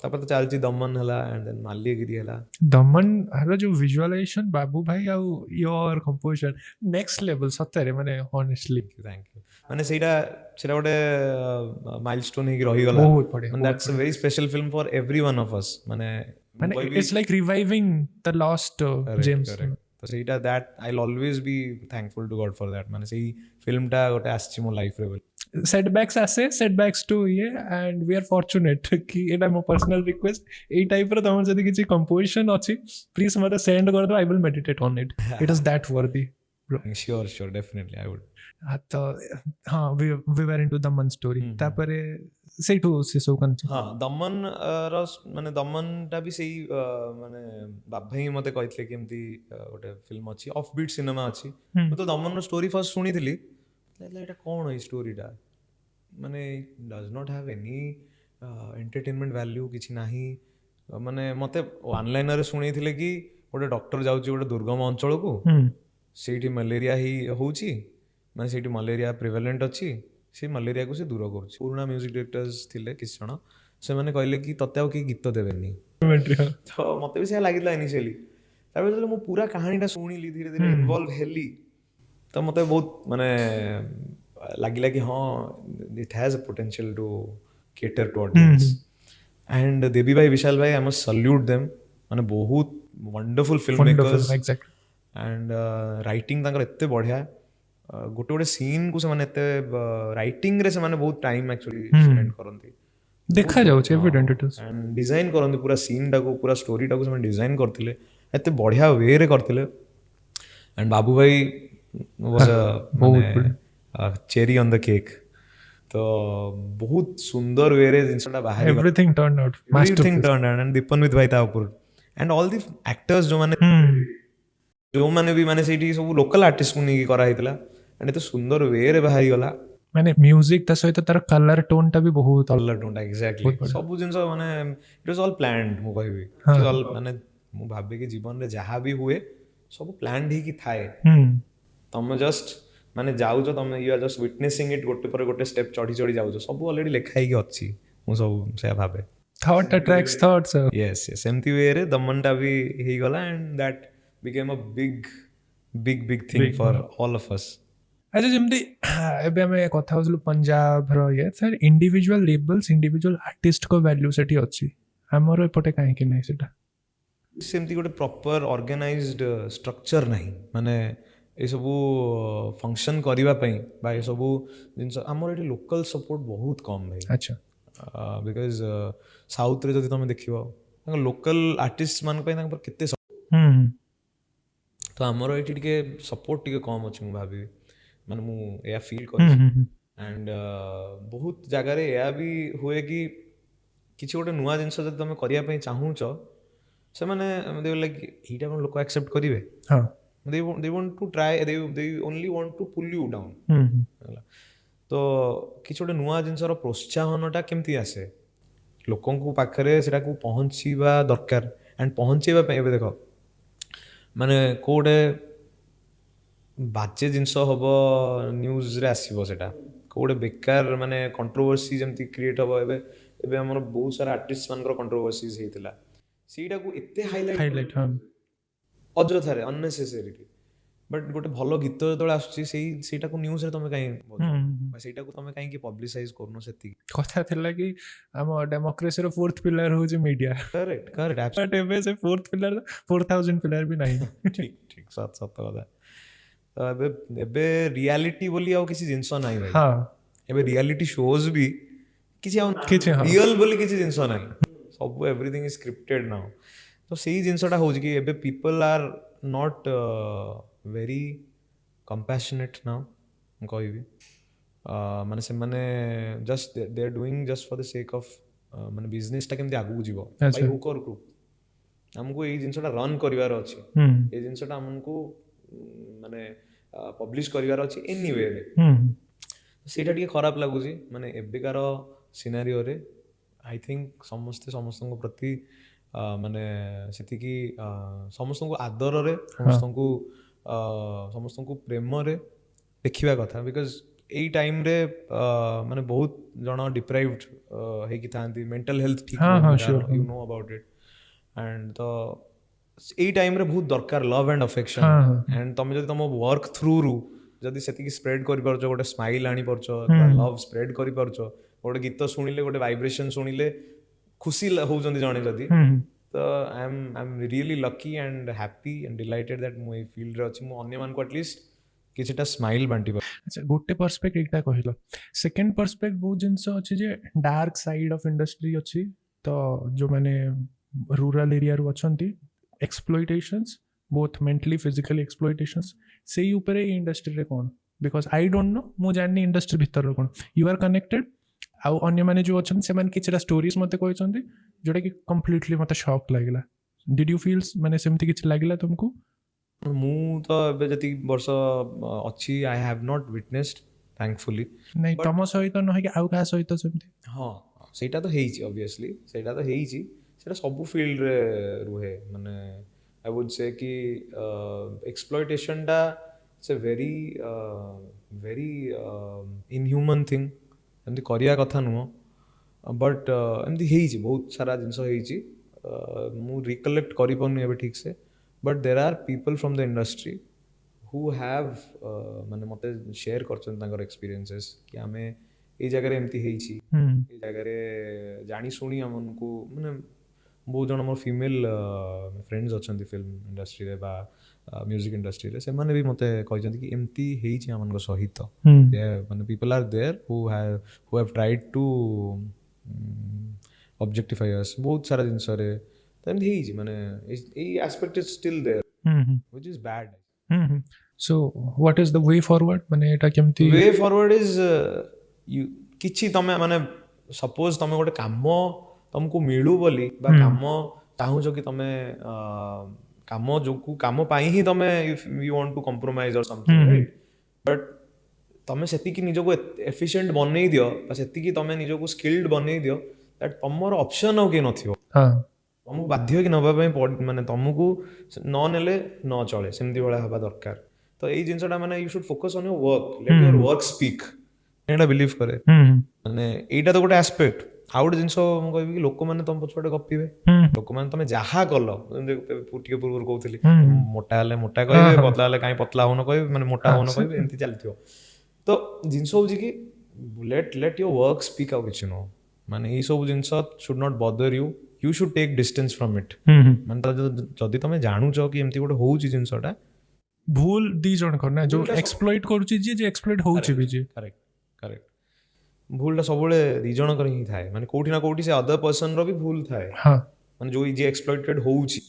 ତାପରେ ତ ଚାଲିଛି ଦମନ ହେଲା ଆଣ୍ଡ ଦେନ୍ ମାଲ୍ୟଗିରି ହେଲା ଦମନ ହାର ଯୋଉ ଭିଜୁଆଲାଇଜେସନ ବାବୁ ଭାଇ ଆଉ ୟୋର କମ୍ପୋଜିସନ ନେକ୍ସଟ ଲେଭେଲ ସତରେ ମାନେ ହନେଷ୍ଟଲି ଥ୍ୟାଙ୍କ ୟୁ ମାନେ ସେଇଟା ଗୋଟେ ମାଇଲଷ୍ଟୋନ୍ ହେଇକି ରହିଗଲା ବହୁତ ବଢିଆ that's a very special film for every one of us ମାନେ it's like reviving the last gems ତ ସେଇଟା that I will always be thankful to God for that ମାନେ ସେଇ ଫିଲ୍ମଟା ଗୋଟେ ଆସିଛି ମୋ ଲାଇଫ୍ରେ ବୋଲି setbacks आसे setbacks to ये and we are fortunate कि एटा मो पर्सनल रिक्वेस्ट ए टाइप रो तमर जदी किछि कंपोजिशन अछि प्लीज मते सेंड कर दो I will meditate on it it is that वर्दी sure definitely I would तो हां we were into the man story तापरे सेठू से सो कन हां दमन रो माने दमन टा भी सेही माने बाबा ही मते कहितले कि एमती गोटे फिल्म अछि ऑफ बीट सिनेमा अछि म तो दमन रो स्टोरी फर्स्ट सुनिथिली এটা କ'ଣ ଏଇ ଷ୍ଟୋରିଟା ମାନେ does not have any entertainment value କିଛି ନାହିଁ ମାନେ ମୋତେ ଅନଲାଇନରେ ଶୁଣେଇଥିଲେ କି ଗୋଟେ ଡକ୍ଟର ଯାଉଛି ଗୋଟେ ଦୁର୍ଗମ ଅଞ୍ଚଳକୁ ସେଇଠି ମ୍ୟାଲେରିଆ ହେଉଛି ମାନେ ସେଇଠି ମ୍ୟାଲେରିଆ ପ୍ରିଭାଲେଣ୍ଟ ଅଛି ସେ ମ୍ୟାଲେରିଆକୁ ସେ ଦୂର କରୁଛି ପୁରୁଣା ମ୍ୟୁଜିକ୍ ଡିରେକ୍ଟର୍ସ ଥିଲେ କିଛି ଜଣ ସେମାନେ କହିଲେ କି ତତେ ଆଉ କେହି ଗୀତ ଦେବେନି ତ ମୋତେ ବି ସେୟା ଲାଗିଥିଲା ଇନିସିଆଲି ତାପରେ ଯେତେବେଳେ ମୁଁ ପୁରା କାହାଣୀଟା ଶୁଣିଲି ଧୀରେ ଧୀରେ ଇନଭଲ୍ଭ ହେଲି ତ ମୋତେ ବହୁତ ମାନେ ଲାଗିଲା କି ହଁ it has a potential to cater to audience and Debi ଭାଇ ବିଶାଲ ଭାଇ ଆଇ ମଷ୍ଟ ସଲ୍ୟୁଟ୍ ଦେମ୍ ମାନେ ବହୁତ wonderful film makers and writing ତାଙ୍କର ଏତେ ବଢ଼ିଆ ଗୋଟେ ଗୋଟେ ସିନ୍କୁ ସେମାନେ ଏତେ ରାଇଟିଂରେ ସେମାନେ ବହୁତ ଟାଇମ୍ ଆକ୍ଚୁଆଲି ସ୍ପେଣ୍ଡ କରନ୍ତି ଦେଖାଯାଉଛି evident it is and design କରନ୍ତି ପୁରା ସିନ୍ଟାକୁ ପୁରା ଷ୍ଟୋରିଟାକୁ ସେମାନେ ଡିଜାଇନ୍ କରିଥିଲେ ଏତେ ବଢ଼ିଆ ୱେରେ କରିଥିଲେ ଆଣ୍ଡ ବାବୁ ଭାଇ ଚେରି ଅନ୍ ଦ କେକ୍ ତ ବହୁତ ସୁନ୍ଦର ୱେରେ ଜିନିଷଟା ବାହାରି everything turn out masterpiece and Dipan ବିତ ଭାଇ ତା ଉପର ଆଣ୍ଡ ଅଲ୍ ଦି ଆକ୍ଟର୍ସ ଯୋଉମାନେ ବି ମାନେ ସେଇଠି ସବୁ ଲୋକାଲ ଆର୍ଟିଷ୍ଟକୁ ନେଇକି କରାହେଇଥିଲା ଆଣ୍ଡ ଏତେ ସୁନ୍ଦର ୱେରେ ବାହାରିଗଲା ମାନେ ମ୍ୟୁଜିକ ତା ସହିତ ତାର କଲର ଟୋନ ଟା ବି ବହୁତ କଲର ଟୋନଟା ଏକ୍ଜାକ୍ଟଲି ସବୁ ଜିନିଷ ମାନେ ଇଟ୍ ୱାଜ୍ ଅଲ୍ ପ୍ଲାନ୍ଡ ମୁଁ କହିବି ମାନେ ମୁଁ ଭାବେ କି ଜୀବନରେ ଯାହା ବି ହୁଏ ସବୁ ପ୍ଲାନ୍ଡ ହେଇକି ଥାଏ ତମେ ଜଷ୍ଟ ମାନେ ଯାଉଛ ତମେ ୟୁ ଆର୍ ଜଷ୍ଟ ୱିଟନେସିଂ ଇଟ୍ ଗୋଟେ ପରେ ଗୋଟେ ଷ୍ଟେପ୍ ଚଢ଼ି ଚଢ଼ି ଯାଉଛ ସବୁ ଅଲରେଡ଼ି ଲେଖା ହେଇକି ଅଛି ମୁଁ ସବୁ ସେୟା ଭାବେ thought attracts thoughts yes ସେମିତି ୱେରେ ଦମନଟା ବି ହେଇଗଲା and that became a big big thing for all of us. ଆଚ୍ଛା ଯେମିତି ଏବେ ଆମେ କଥା ହେଉଥିଲୁ ପଞ୍ଜାବର ଇଏ ସାର୍ ଇଣ୍ଡିଭିଜୁଆଲ ଲେବଲ୍ସ ଇଣ୍ଡିଭିଜୁଆଲ ଆର୍ଟିଷ୍ଟଙ୍କ ଭ୍ୟାଲ୍ୟୁ ସେଠି ଅଛି ଆମର ଏପଟେ କାହିଁକି ନାହିଁ ସେଟା ସେମିତି ଗୋଟେ ପ୍ରପର ଅର୍ଗାନାଇଜ୍ଡ ଷ୍ଟ୍ରକ୍ଚର ନାହିଁ ମାନେ ଏସବୁ ଫଙ୍କସନ୍ କରିବା ପାଇଁ ବା ଏସବୁ ଜିନିଷ ଆମର ଏଠି ଲୋକାଲ୍ ସପୋର୍ଟ ବହୁତ କମ୍ ଭାଇ ଆଚ୍ଛା ବିକଜ ସାଉଥ୍ରେ ଯଦି ତୁମେ ଦେଖିବ ତାଙ୍କ ଲୋକାଲ୍ ଆର୍ଟିଷ୍ଟ ମାନଙ୍କ ପାଇଁ ତାଙ୍କର କେତେ ତ ଆମର ଏଇଠି ଟିକେ ସପୋର୍ଟ ଟିକେ କମ୍ ଅଛି ମୁଁ ଭାବିବି ମାନେ ମୁଁ ଏହା ଫିଲ୍ କରିଛି ଆଣ୍ଡ ବହୁତ ଜାଗାରେ ଏହା ବି ହୁଏ କି କିଛି ଗୋଟେ ନୂଆ ଜିନିଷ ଯଦି ତୁମେ କରିବା ପାଇଁ ଚାହୁଁଛ ସେମାନେ ଲାଇକ୍ ଏଇଟା କ'ଣ ଲୋକ ଆକ୍ସେପ୍ଟ କରିବେ they want to try they only want to pull you down ତ କିଛି ଗୋଟେ ନୂଆ ଜିନିଷର ପ୍ରୋତ୍ସାହନଟା କେମିତି ଆସେ ଲୋକଙ୍କ ପାଖରେ ସେଟାକୁ ପହଞ୍ଚିବା ଦରକାର ଆଣ୍ଡ ପହଞ୍ଚେଇବା ପାଇଁ ଏବେ ଦେଖ ମାନେ କେଉଁ ଗୋଟେ ବାଜେ ଜିନିଷ ହବ ନ୍ୟୁଜ୍ରେ ଆସିବ ସେଟା କେଉଁ ଗୋଟେ ବେକାର ମାନେ କଣ୍ଟ୍ରୋଭର୍ସି ଯେମିତି କ୍ରିଏଟ୍ ହବ ଏବେ ଏବେ ଆମର ବହୁତ ସାରା ଆର୍ଟିଷ୍ଟ ମାନଙ୍କର କଣ୍ଟ୍ରୋଭର୍ସିଜ୍ ହେଇଥିଲା ସେଇଟାକୁ ଏତେ ହାଇଲାଇଟ୍ ଅଯଥାରେ ଅନନେସେସରିଲି ବଟ୍ ଗୋଟେ ଭଲ ଗୀତ ଯେତେବେଳେ ଆସୁଛି ସେଇଟାକୁ ନ୍ୟୁଜ୍ରେ ତମେ କାହିଁକି ସେଇଟାକୁ ତମେ କାହିଁକି ପବ୍ଲିସାଇଜ୍ କରୁନ ସେତିକି କଥା ଥିଲା କି ଆମ ଡେମୋକ୍ରେସିର ଫୋର୍ଥ ପିଲାର ହଉଛି ମିଡିଆ କରେକ୍ଟ ଏବେ ସେ ଫୋର୍ଥ ପିଲାର 4000 ପିଲାର ବି ନାହିଁ ଠିକ ସତ କଥା ଏବେ ରିଆଲିଟି ବୋଲି ଆଉ କିଛି ଜିନିଷ ନାହିଁ ଭାଇ ଏବେ ରିଆଲିଟି ଶୋଜ୍ ବି କିଛି ରିଅଲ ବୋଲି କିଛି ଜିନିଷ ନାହିଁ ସବୁ ଏଭ୍ରିଥିଙ୍ଗ ଇଜ ସ୍କ୍ରିପ୍ଟେଡ୍ ନାଉ ତ ସେଇ ଜିନିଷଟା ହେଉଛି କି ଏବେ people are not very compassionate now ମୁଁ କହିବି ମାନେ ସେମାନେ just they are doing just for the sake of ମାନେ ବିଜନେସଟା କେମିତି ଆଗକୁ ଯିବ ଭାଇ ହୁକରକୁ ଆମକୁ ଏଇ ଜିନିଷଟା ରନ୍ କରିବାର ଅଛି ଏଇ ଜିନିଷଟା ଆମକୁ ମାନେ ପବ୍ଲିଶ କରିବାର ଅଛି ଏନି ୱେରେ ସେଇଟା ଟିକେ ଖରାପ ଲାଗୁଛି ମାନେ ଏବେକାର ସିନାରିଓରେ ଆଇ ଥିଙ୍କ ସମସ୍ତେ ସମସ୍ତଙ୍କ ପ୍ରତି ମାନେ ସେତିକି ସମସ୍ତଙ୍କୁ ଆଦରରେ ସମସ୍ତଙ୍କୁ ପ୍ରେମରେ ଦେଖିବା କଥା ବିକଜ ଏଇ ଟାଇମ୍ରେ ମାନେ ବହୁତ ଜଣ ଡିପ୍ରାଇଭ୍ଡ ହେଇକି ଥାନ୍ତି ମେଣ୍ଟାଲ ହେଲ୍ଥ ଠିକ୍ you know about it and ତ ଏଇ ଟାଇମ୍ରେ ବହୁତ ଦରକାର ଲଭ୍ ଆଣ୍ଡ ଆଫେକ୍ସନ୍ ଆଣ୍ଡ ତମେ ଯଦି ତମ ୱାର୍କ ଥ୍ରୁରୁ ଯଦି ସେତିକି ସ୍ପ୍ରେଡ୍ କରିପାରୁଛ ଗୋଟେ ସ୍ମାଇଲ୍ ଆଣିପାରୁଛ ଲଭ୍ ସ୍ପ୍ରେଡ୍ କରିପାରୁଛ ଗୋଟେ ଗୀତ ଶୁଣିଲେ ଗୋଟେ ଭାଇବ୍ରେସନ୍ ଶୁଣିଲେ ଖୁସି ହେଉଛନ୍ତି ଜଣେ ଯଦି ତ I am really lucky and happy and delighted that ମୁଁ ଏଇ ଫିଲ୍ଡରେ ଅଛି ମୁଁ ଅନ୍ୟମାନଙ୍କୁ ଆଟଲିଷ୍ଟ କିଛିଟା ସ୍ମାଇଲ୍ ବାଣ୍ଟିବ ଆଚ୍ଛା ଗୋଟେ ପର୍ସପେକ୍ଟ ଏଇଟା କହିଲ ସେକେଣ୍ଡ ପର୍ସପେକ୍ଟ ବହୁତ ଜିନିଷ ଅଛି ଯେ ଡାର୍କ ସାଇଡ୍ ଅଫ୍ ଇଣ୍ଡଷ୍ଟ୍ରି ଅଛି ତ ଯେଉଁମାନେ ରୁରାଲ ଏରିଆରୁ ଅଛନ୍ତି ଏକ୍ସପ୍ଲୋଇଟେସନ୍ସ ବୋଥ୍ ମେଣ୍ଟାଲି ଫିଜିକାଲି ଏକ୍ସପ୍ଲୋଇଟେସନ୍ସ ସେଇ ଉପରେ ଏଇ ଇଣ୍ଡଷ୍ଟ୍ରିରେ କ'ଣ ବିକଜ ଆଇ ଡୋଣ୍ଟ ନୋ ମୁଁ ଜାଣିନି ଇଣ୍ଡଷ୍ଟ୍ରି ଭିତରର କ'ଣ ୟୁ ଆର୍ କନେକ୍ଟେଡ୍ ଆଉ ଅନ୍ୟମାନେ ଯେଉଁ ଅଛନ୍ତି ସେମାନେ କିଛିଟା ଷ୍ଟୋରିଜ୍ ମୋତେ କହିଛନ୍ତି ଯେଉଁଟାକି କମ୍ପ୍ଲିଟଲି ମୋତେ ସକ୍ ଲାଗିଲା ଡିଡ୍ ୟୁ ଫିଲ୍ ମାନେ ସେମିତି କିଛି ଲାଗିଲା ତୁମକୁ ମୁଁ ତ ଏବେ ଯେତିକି ବର୍ଷ ଅଛି ଆଇ ହାଭ୍ ନଟ୍ ୱିଟନେସ୍ଡ ଥ୍ୟାଙ୍କଫୁଲି ନାଇଁ ତମ ସହିତ ନହେଇକି ଆଉ କାହା ସହିତ ସେମିତି ହଁ ସେଇଟା ତ ହେଇଛି ଅବଭିୟସଲି ସେଇଟା ତ ହେଇଛି ସେଇଟା ସବୁ ଫିଲ୍ଡରେ ରୁହେ ମାନେ ଆଇ ଉଡ୍ ସେ କି ଏକ୍ସପ୍ଲଏଟେସନଟା ଇଟ୍ସ ଏ ଭେରି ଇନହ୍ୟୁମାନ୍ ଥିଙ୍ଗ ଏମିତି କରିବା କଥା ନୁହଁ ବଟ୍ ଏମିତି ହେଇଛି ବହୁତ ସାରା ଜିନିଷ ହେଇଛି ମୁଁ ରିକଲେକ୍ଟ କରିପାରୁନି ଏବେ ଠିକ୍ ସେ but there are people from the industry who have ମାନେ ମୋତେ ସେୟାର କରିଛନ୍ତି ତାଙ୍କର ଏକ୍ସପିରିଏନ୍ସେସ୍ କି ଆମେ ଏଇ ଜାଗାରେ ଏମିତି ହେଇଛି ଏଇ ଜାଗାରେ ଜାଣିଶୁଣି ଆମକୁ ମାନେ ବହୁତ ଜଣ ମୋର ଫିମେଲ୍ ଫ୍ରେଣ୍ଡସ୍ ଅଛନ୍ତି ଫିଲ୍ମ ଇଣ୍ଡଷ୍ଟ୍ରିରେ ବା ମ୍ୟୁଜିକ୍ ଇଣ୍ଡଷ୍ଟ୍ରିରେ ସେମାନେ ବି ମୋତେ କହିଛନ୍ତି କି ଏମିତି ହେଇଛି ଆମମାନଙ୍କ ସହିତ ମାନେ people are there who have tried to objectify us ବହୁତ ସାରା ଜିନିଷରେ ତ ଏମିତି ହେଇଛି ମାନେ ଏଇ aspect is still there which is bad. So what is the way forward ମାନେ ଏଟା କେମିତି way forward is କିଛି ତମେ ମାନେ ସପୋଜ ତମେ ଗୋଟେ କାମ ତମକୁ ମିଳୁ ବୋଲି ବା କାମ ଚାହୁଁଛ କି ତମେ କାମ ପାଇଁ ହିଁ ତମେ you want to compromise or something right but ତମେ ସେତିକି ନିଜକୁ ଏଫିସିଏଣ୍ଟ ବନେଇ ଦିଅ ବା ସେତିକି ତମେ ନିଜକୁ ସ୍କିଲ୍ଡ ବନେଇ ଦିଅ ଦ୍ୟାଟ୍ ତମର ଅପସନ୍ ଆଉ କେହି ନଥିବ ତମକୁ ବାଧ୍ୟ କି ନେବା ପାଇଁ ମାନେ ତମକୁ ନ ନେଲେ ନ ଚଳେ ସେମିତି ଭଳିଆ ହେବା ଦରକାର ତ ଏଇ ଜିନିଷଟା ମାନେ you should focus on your work let your work speak ଏଇଟା ବିଲିଭ୍ କରେ ମାନେ ଏଇଟା ତ ଗୋଟେ ଆସ୍ପେକ୍ଟ ଆଉ ଗୋଟେ ଜିନିଷ ମୁଁ କହିବି କି ଲୋକମାନେ ତମ ପଛପଟେ ଗପିବେ, ଲୋକମାନେ ତମେ ଯାହା କଲ, ଟିକେ ପୂର୍ବରୁ କହୁଥିଲି ମୋଟା ହେଲେ ମୋଟା କହିବେ, ପତଳା ହେଲେ କାହିଁ ପତଳା ହଉନ କହିବେ, ମାନେ ମୋଟା ହଉନ କହିବେ, ଏମିତି ଚାଲିଥିବ। ତ ଜିନିଷ ହଉଛି କି ଲେଟ୍ ୟୋର ୱାର୍କ ସ୍ପିକ୍, ଆଉ କିଛି ନୁହଁ। ମାନେ ଏଇ ସବୁ ଜିନିଷ should not bother you, you should take distance from it. ମାନେ ଯଦି ତମେ ଜାଣୁଛ କି ଏମିତି ଗୋଟେ ହଉଛି ଜିନିଷଟା, ଭୁଲ ଦି ଜଣଙ୍କର ନା, ଯୋଉ ଏକ୍ସପ୍ଲଏଟ୍ କରୁଛି ଯିଏ, ଏକ୍ସପ୍ଲଏଟ୍ ହଉଛି ବି ଯିଏ। Correct correct. ଭୁଲଟା ସବୁବେଳେ ଦି ଜଣଙ୍କର ହିଁ ଥାଏ, ମାନେ କୋଉଠି ନା କୋଉଠି ସେ ଅଦର ପର୍ସନର ବି ଭୁଲ ଥାଏ, ମାନେ ଯୋଉ ଯିଏ ଏକ୍ସପ୍ଲଏଟେଡ୍ ହଉଛି,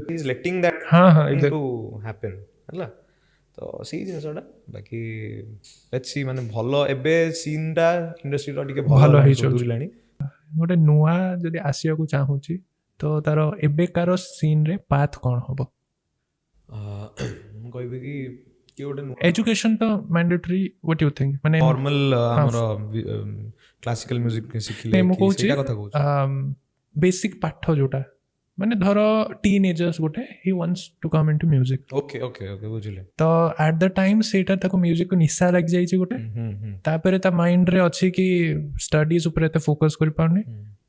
he is letting that to happen, ହେଲା। ତ ସେଇ ଜିନିଷଟା ବାକି ଲେଟ୍ସ ସି, ମାନେ ଭଲ ଏବେ ସିନ୍ଟା ଇଣ୍ଡଷ୍ଟ୍ରିର ଟିକେ ଭଲ ସୁଧୁରିଲାଣି। ଗୋଟେ ନୂଆ ଯଦି ଆସିବାକୁ ଚାହୁଁଛି ତ ତାର ଏବେକାର ସିନ୍ରେ ପାଥ୍ କ'ଣ ହବ? ମୁଁ କହିବି କି ଗୋଟେ ଏଜୁକେସନ ତ ମ୍ୟାଣ୍ଡେଟରୀ, ହ୍ୱାଟ୍ ୟୁ ଥିଙ୍କ? ମାନେ ଫର୍ମାଲ ଆମର କ୍ଲାସିକାଲ ମ୍ୟୁଜିକ ଶିଖିଲେ, ମୁଁ କହୁଛି ସେଇଟା କଥା କହୁଛି, ବେସିକ୍ ପାଠ ଯୋଉଟା, ମାନେ ଧର ଟିନ୍ ଏଜର୍ସ ଗୋଟେ, he wants to come into music. Okay okay okay, ବୁଝିଲେ। ତ ଆଟ୍ ଦ ଟାଇମ୍ ସେଇଟା ତାକୁ ମ୍ୟୁଜିକକୁ ନିଶା ଲାଗିଯାଇଛି ଗୋଟେ, ତାପରେ ତା ମାଇଣ୍ଡରେ ଅଛି କି ଷ୍ଟଡିଜ୍ ଉପରେ ଏତେ ଫୋକସ୍ କରିପାରୁନି,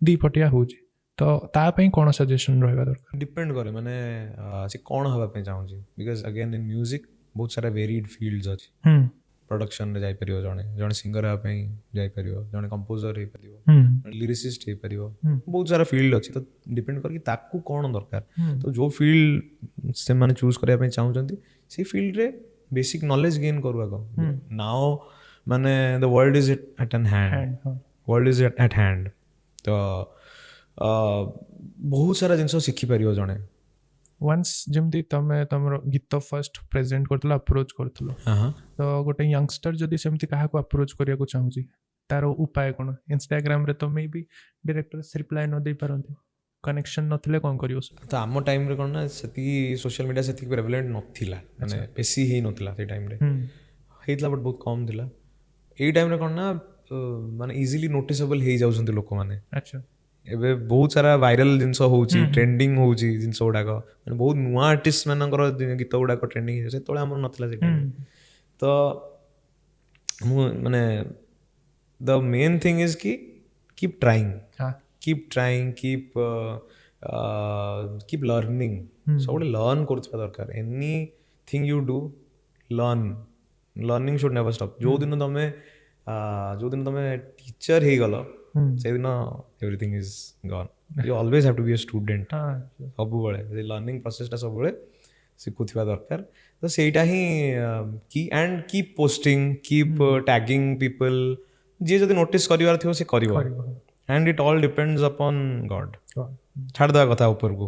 ଦି ପଟିଆ ହେଉଛି। ତ ତା ପାଇଁ କ'ଣ ସଜେସନ୍ ରହିବା ଦରକାର? ଡିପେଣ୍ଡ କରେ, ମାନେ ସେ କ'ଣ ହେବା ପାଇଁ ଚାହୁଁଛି। ବିକଜ ଅଗେନ୍ ଇନ୍ ମ୍ୟୁଜିକ ବହୁତ ସାରା ଭେରିଡ୍ ଫିଲ୍ଡସ୍ ଅଛି। ପ୍ରଡକ୍ସନରେ ଯାଇପାରିବ ଜଣେ, ଜଣେ ସିଙ୍ଗର ହେବା ପାଇଁ ଯାଇପାରିବ, ଜଣେ କମ୍ପୋଜର ହେଇପାରିବ, ଲିରିସିଷ୍ଟ ହେଇପାରିବ, ବହୁତ ସାରା ଫିଲ୍ଡ ଅଛି। ତ ଡିପେଣ୍ଡ କରେ କି ତାକୁ କ'ଣ ଦରକାର। ତ ଯୋଉ ଫିଲ୍ଡ ସେମାନେ ଚୁଜ୍ କରିବା ପାଇଁ ଚାହୁଁଛନ୍ତି, ସେଇ ଫିଲ୍ଡରେ ବେସିକ୍ ନଲେଜ ଗେନ୍ କରୁ ଆଗ। ନାଓ ମାନେ ଦ ୱାର୍ଲଡ ଇଜ୍ ଆଟ୍ ଆନ୍ hand, world is at hand. ତ ବହୁତ ସାରା ଜିନିଷ ଶିଖିପାରିବ ଜଣେ। ୱାନ୍ସ ଯେମିତି ତମେ ତମର ଗୀତ ଫାର୍ଷ୍ଟ ପ୍ରେଜେଣ୍ଟ କରୁଥିଲ, ଆପ୍ରୋଚ୍ କରୁଥିଲ, ତ ଗୋଟେ ୟଙ୍ଗଷ୍ଟର ଯଦି ସେମିତି କାହାକୁ ଆପ୍ରୋଚ୍ କରିବାକୁ ଚାହୁଁଛି, ତାର ଉପାୟ କ'ଣ? ଇନଷ୍ଟାଗ୍ରାମରେ ତ ମେ ବି ଡିରେକ୍ଟର୍ସ ରିପ୍ଲାଏ ନ ଦେଇପାରନ୍ତି, କନେକ୍ସନ୍ ନଥିଲେ କ'ଣ କରିବ? ତ ଆମ ଟାଇମ୍ରେ କ'ଣ ନା, ସେତିକି ସୋସିଆଲ ମିଡ଼ିଆ ସେତିକି ପ୍ରେଭଲେଣ୍ଟ ନଥିଲା, ମାନେ ବେଶୀ ହେଇନଥିଲା ସେଇ ଟାଇମ୍ରେ, ହେଇଥିଲା ବଟ୍ ବହୁତ କମ୍ ଥିଲା। ଏଇ ଟାଇମ୍ରେ କ'ଣ ନା, ମାନେ ଇଜିଲି ନୋଟିସେବଲ୍ ହେଇଯାଉଛନ୍ତି ଲୋକମାନେ। ଆଚ୍ଛା, ଏବେ ବହୁତ ସାରା ଭାଇରାଲ ଜିନିଷ ହେଉଛି, ଟ୍ରେଣ୍ଡିଂ ହେଉଛି ଜିନିଷ ଗୁଡ଼ାକ, ମାନେ ବହୁତ ନୂଆ ଆର୍ଟିଷ୍ଟ ମାନଙ୍କର ଗୀତ ଗୁଡ଼ାକ ଟ୍ରେଣ୍ଡିଂ ହେଇଯାଉଛି, ସେତେବେଳେ ଆମର ନଥିଲା ସେ ଟାଇମ୍ରେ। ତ ମୁଁ ମାନେ ଦ ମେନ୍ ଥିଙ୍ଗ ଇଜ୍ କି କିପ୍ ଟ୍ରାଇଂ, କିପ୍ ଲର୍ଣ୍ଣିଂ। ସବୁବେଳେ ଲର୍ନ କରୁଥିବା ଦରକାର। Anything you do, learning should never stop. ଯୋଉଦିନ ତମେ ଟିଚର ହେଇଗଲ, ସେଦିନ everything is gone. You always have to be a student. ସବୁବେଳେ ସେ ଲର୍ଣ୍ଣିଂ ପ୍ରୋସେସଟା ସବୁବେଳେ ଶିଖୁଥିବା ଦରକାର। ତ ସେଇଟା ହିଁ କି and keep posting, keep tagging people. ଯିଏ ଯଦି ନୋଟିସ୍ କରିବାର ଥିବ ସେ କରିବ। And it all depends upon God. ଛାଡ଼ିଦେବା କଥା ଉପରକୁ,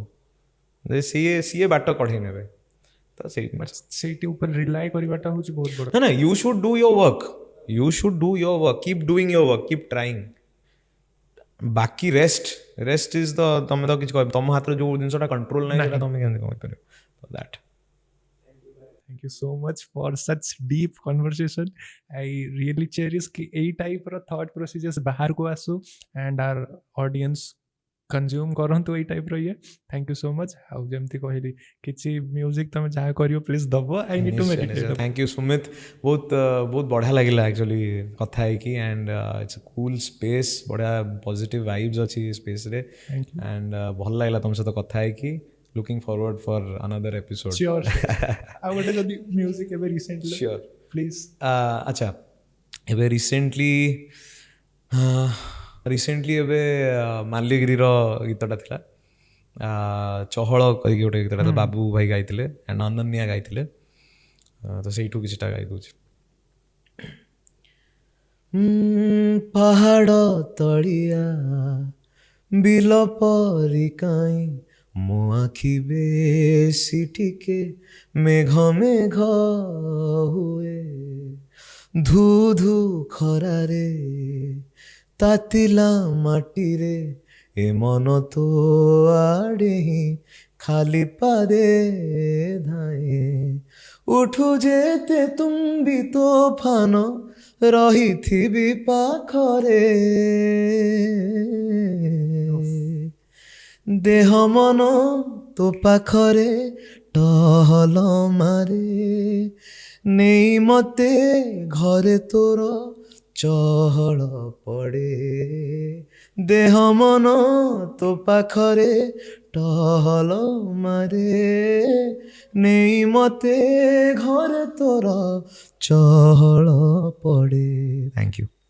ସିଏ ବାଟ କଢ଼େଇ ନେବେ। ତ ସେଇଠି ଉପରେ ରିଲାଏ କରିବାଟା ହେଉଛି ବହୁତ ବଡ଼। ନା, you should do your work, keep doing your work, keep trying. ବାକି ରେଷ୍ଟ ଇଜ୍ ତମେ ତ କିଛି କହିବ, ତମ ହାତରେ ଯୋଉ ଜିନିଷଟା କଣ୍ଟ୍ରୋଲ ନାହିଁ, ସେଟା ତମେ କେମିତି କହିପାରିବ? That. Thank you so much for such deep conversation. I really cherish कि यही टाइप रो thought processes बाहर को आसु and our audience consume करंतु यही टाइप रो ये. Thank you so much. हाउ जेमती कहली किछि म्यूजिक तमे जहा करियो प्लीज दबो. I need to meditate. Thank you Sumit, बहुत बढ़िया लगिला एक्चुअली कथा है कि and it's a cool space, बढ़िया पॉजिटिव वाइब्स अछि स्पेस रे एंड भल लागला तुम सहित कथा है कि looking forward for another episode. Sure. I would have the music ever recently. Sure. Please. अच्छा, एबे रिसेंटली एबे माल्यगिरीर गीतटा थिला, चहल करिक गोटे गीतटा, तो बाबू भाई गाइथिले एंड अनन्या गाइथिले, तो सेइठू किछटा गाइ दोछि। पहाड़ तळिया बिल परि काई मो आखि बेसी टिके मेघ हुए, धू धू खरारे तातिला माटी रे ए मन तो आड़े ही खाली पादे धाए, उठू जेते तुम भी तोफान रही थी भी पाखरे, देह मन तो पाखरे टहल मारे, नहीं मते घरे तोर ଚହଳ ପଡ଼େ ଦେହ ମନ ତୋ ପାଖରେ ଟହଲ ମାରେ ନେଇ ମତେ ଘରେ ତୋର ଚହଳ ପଡ଼େ। Thank you.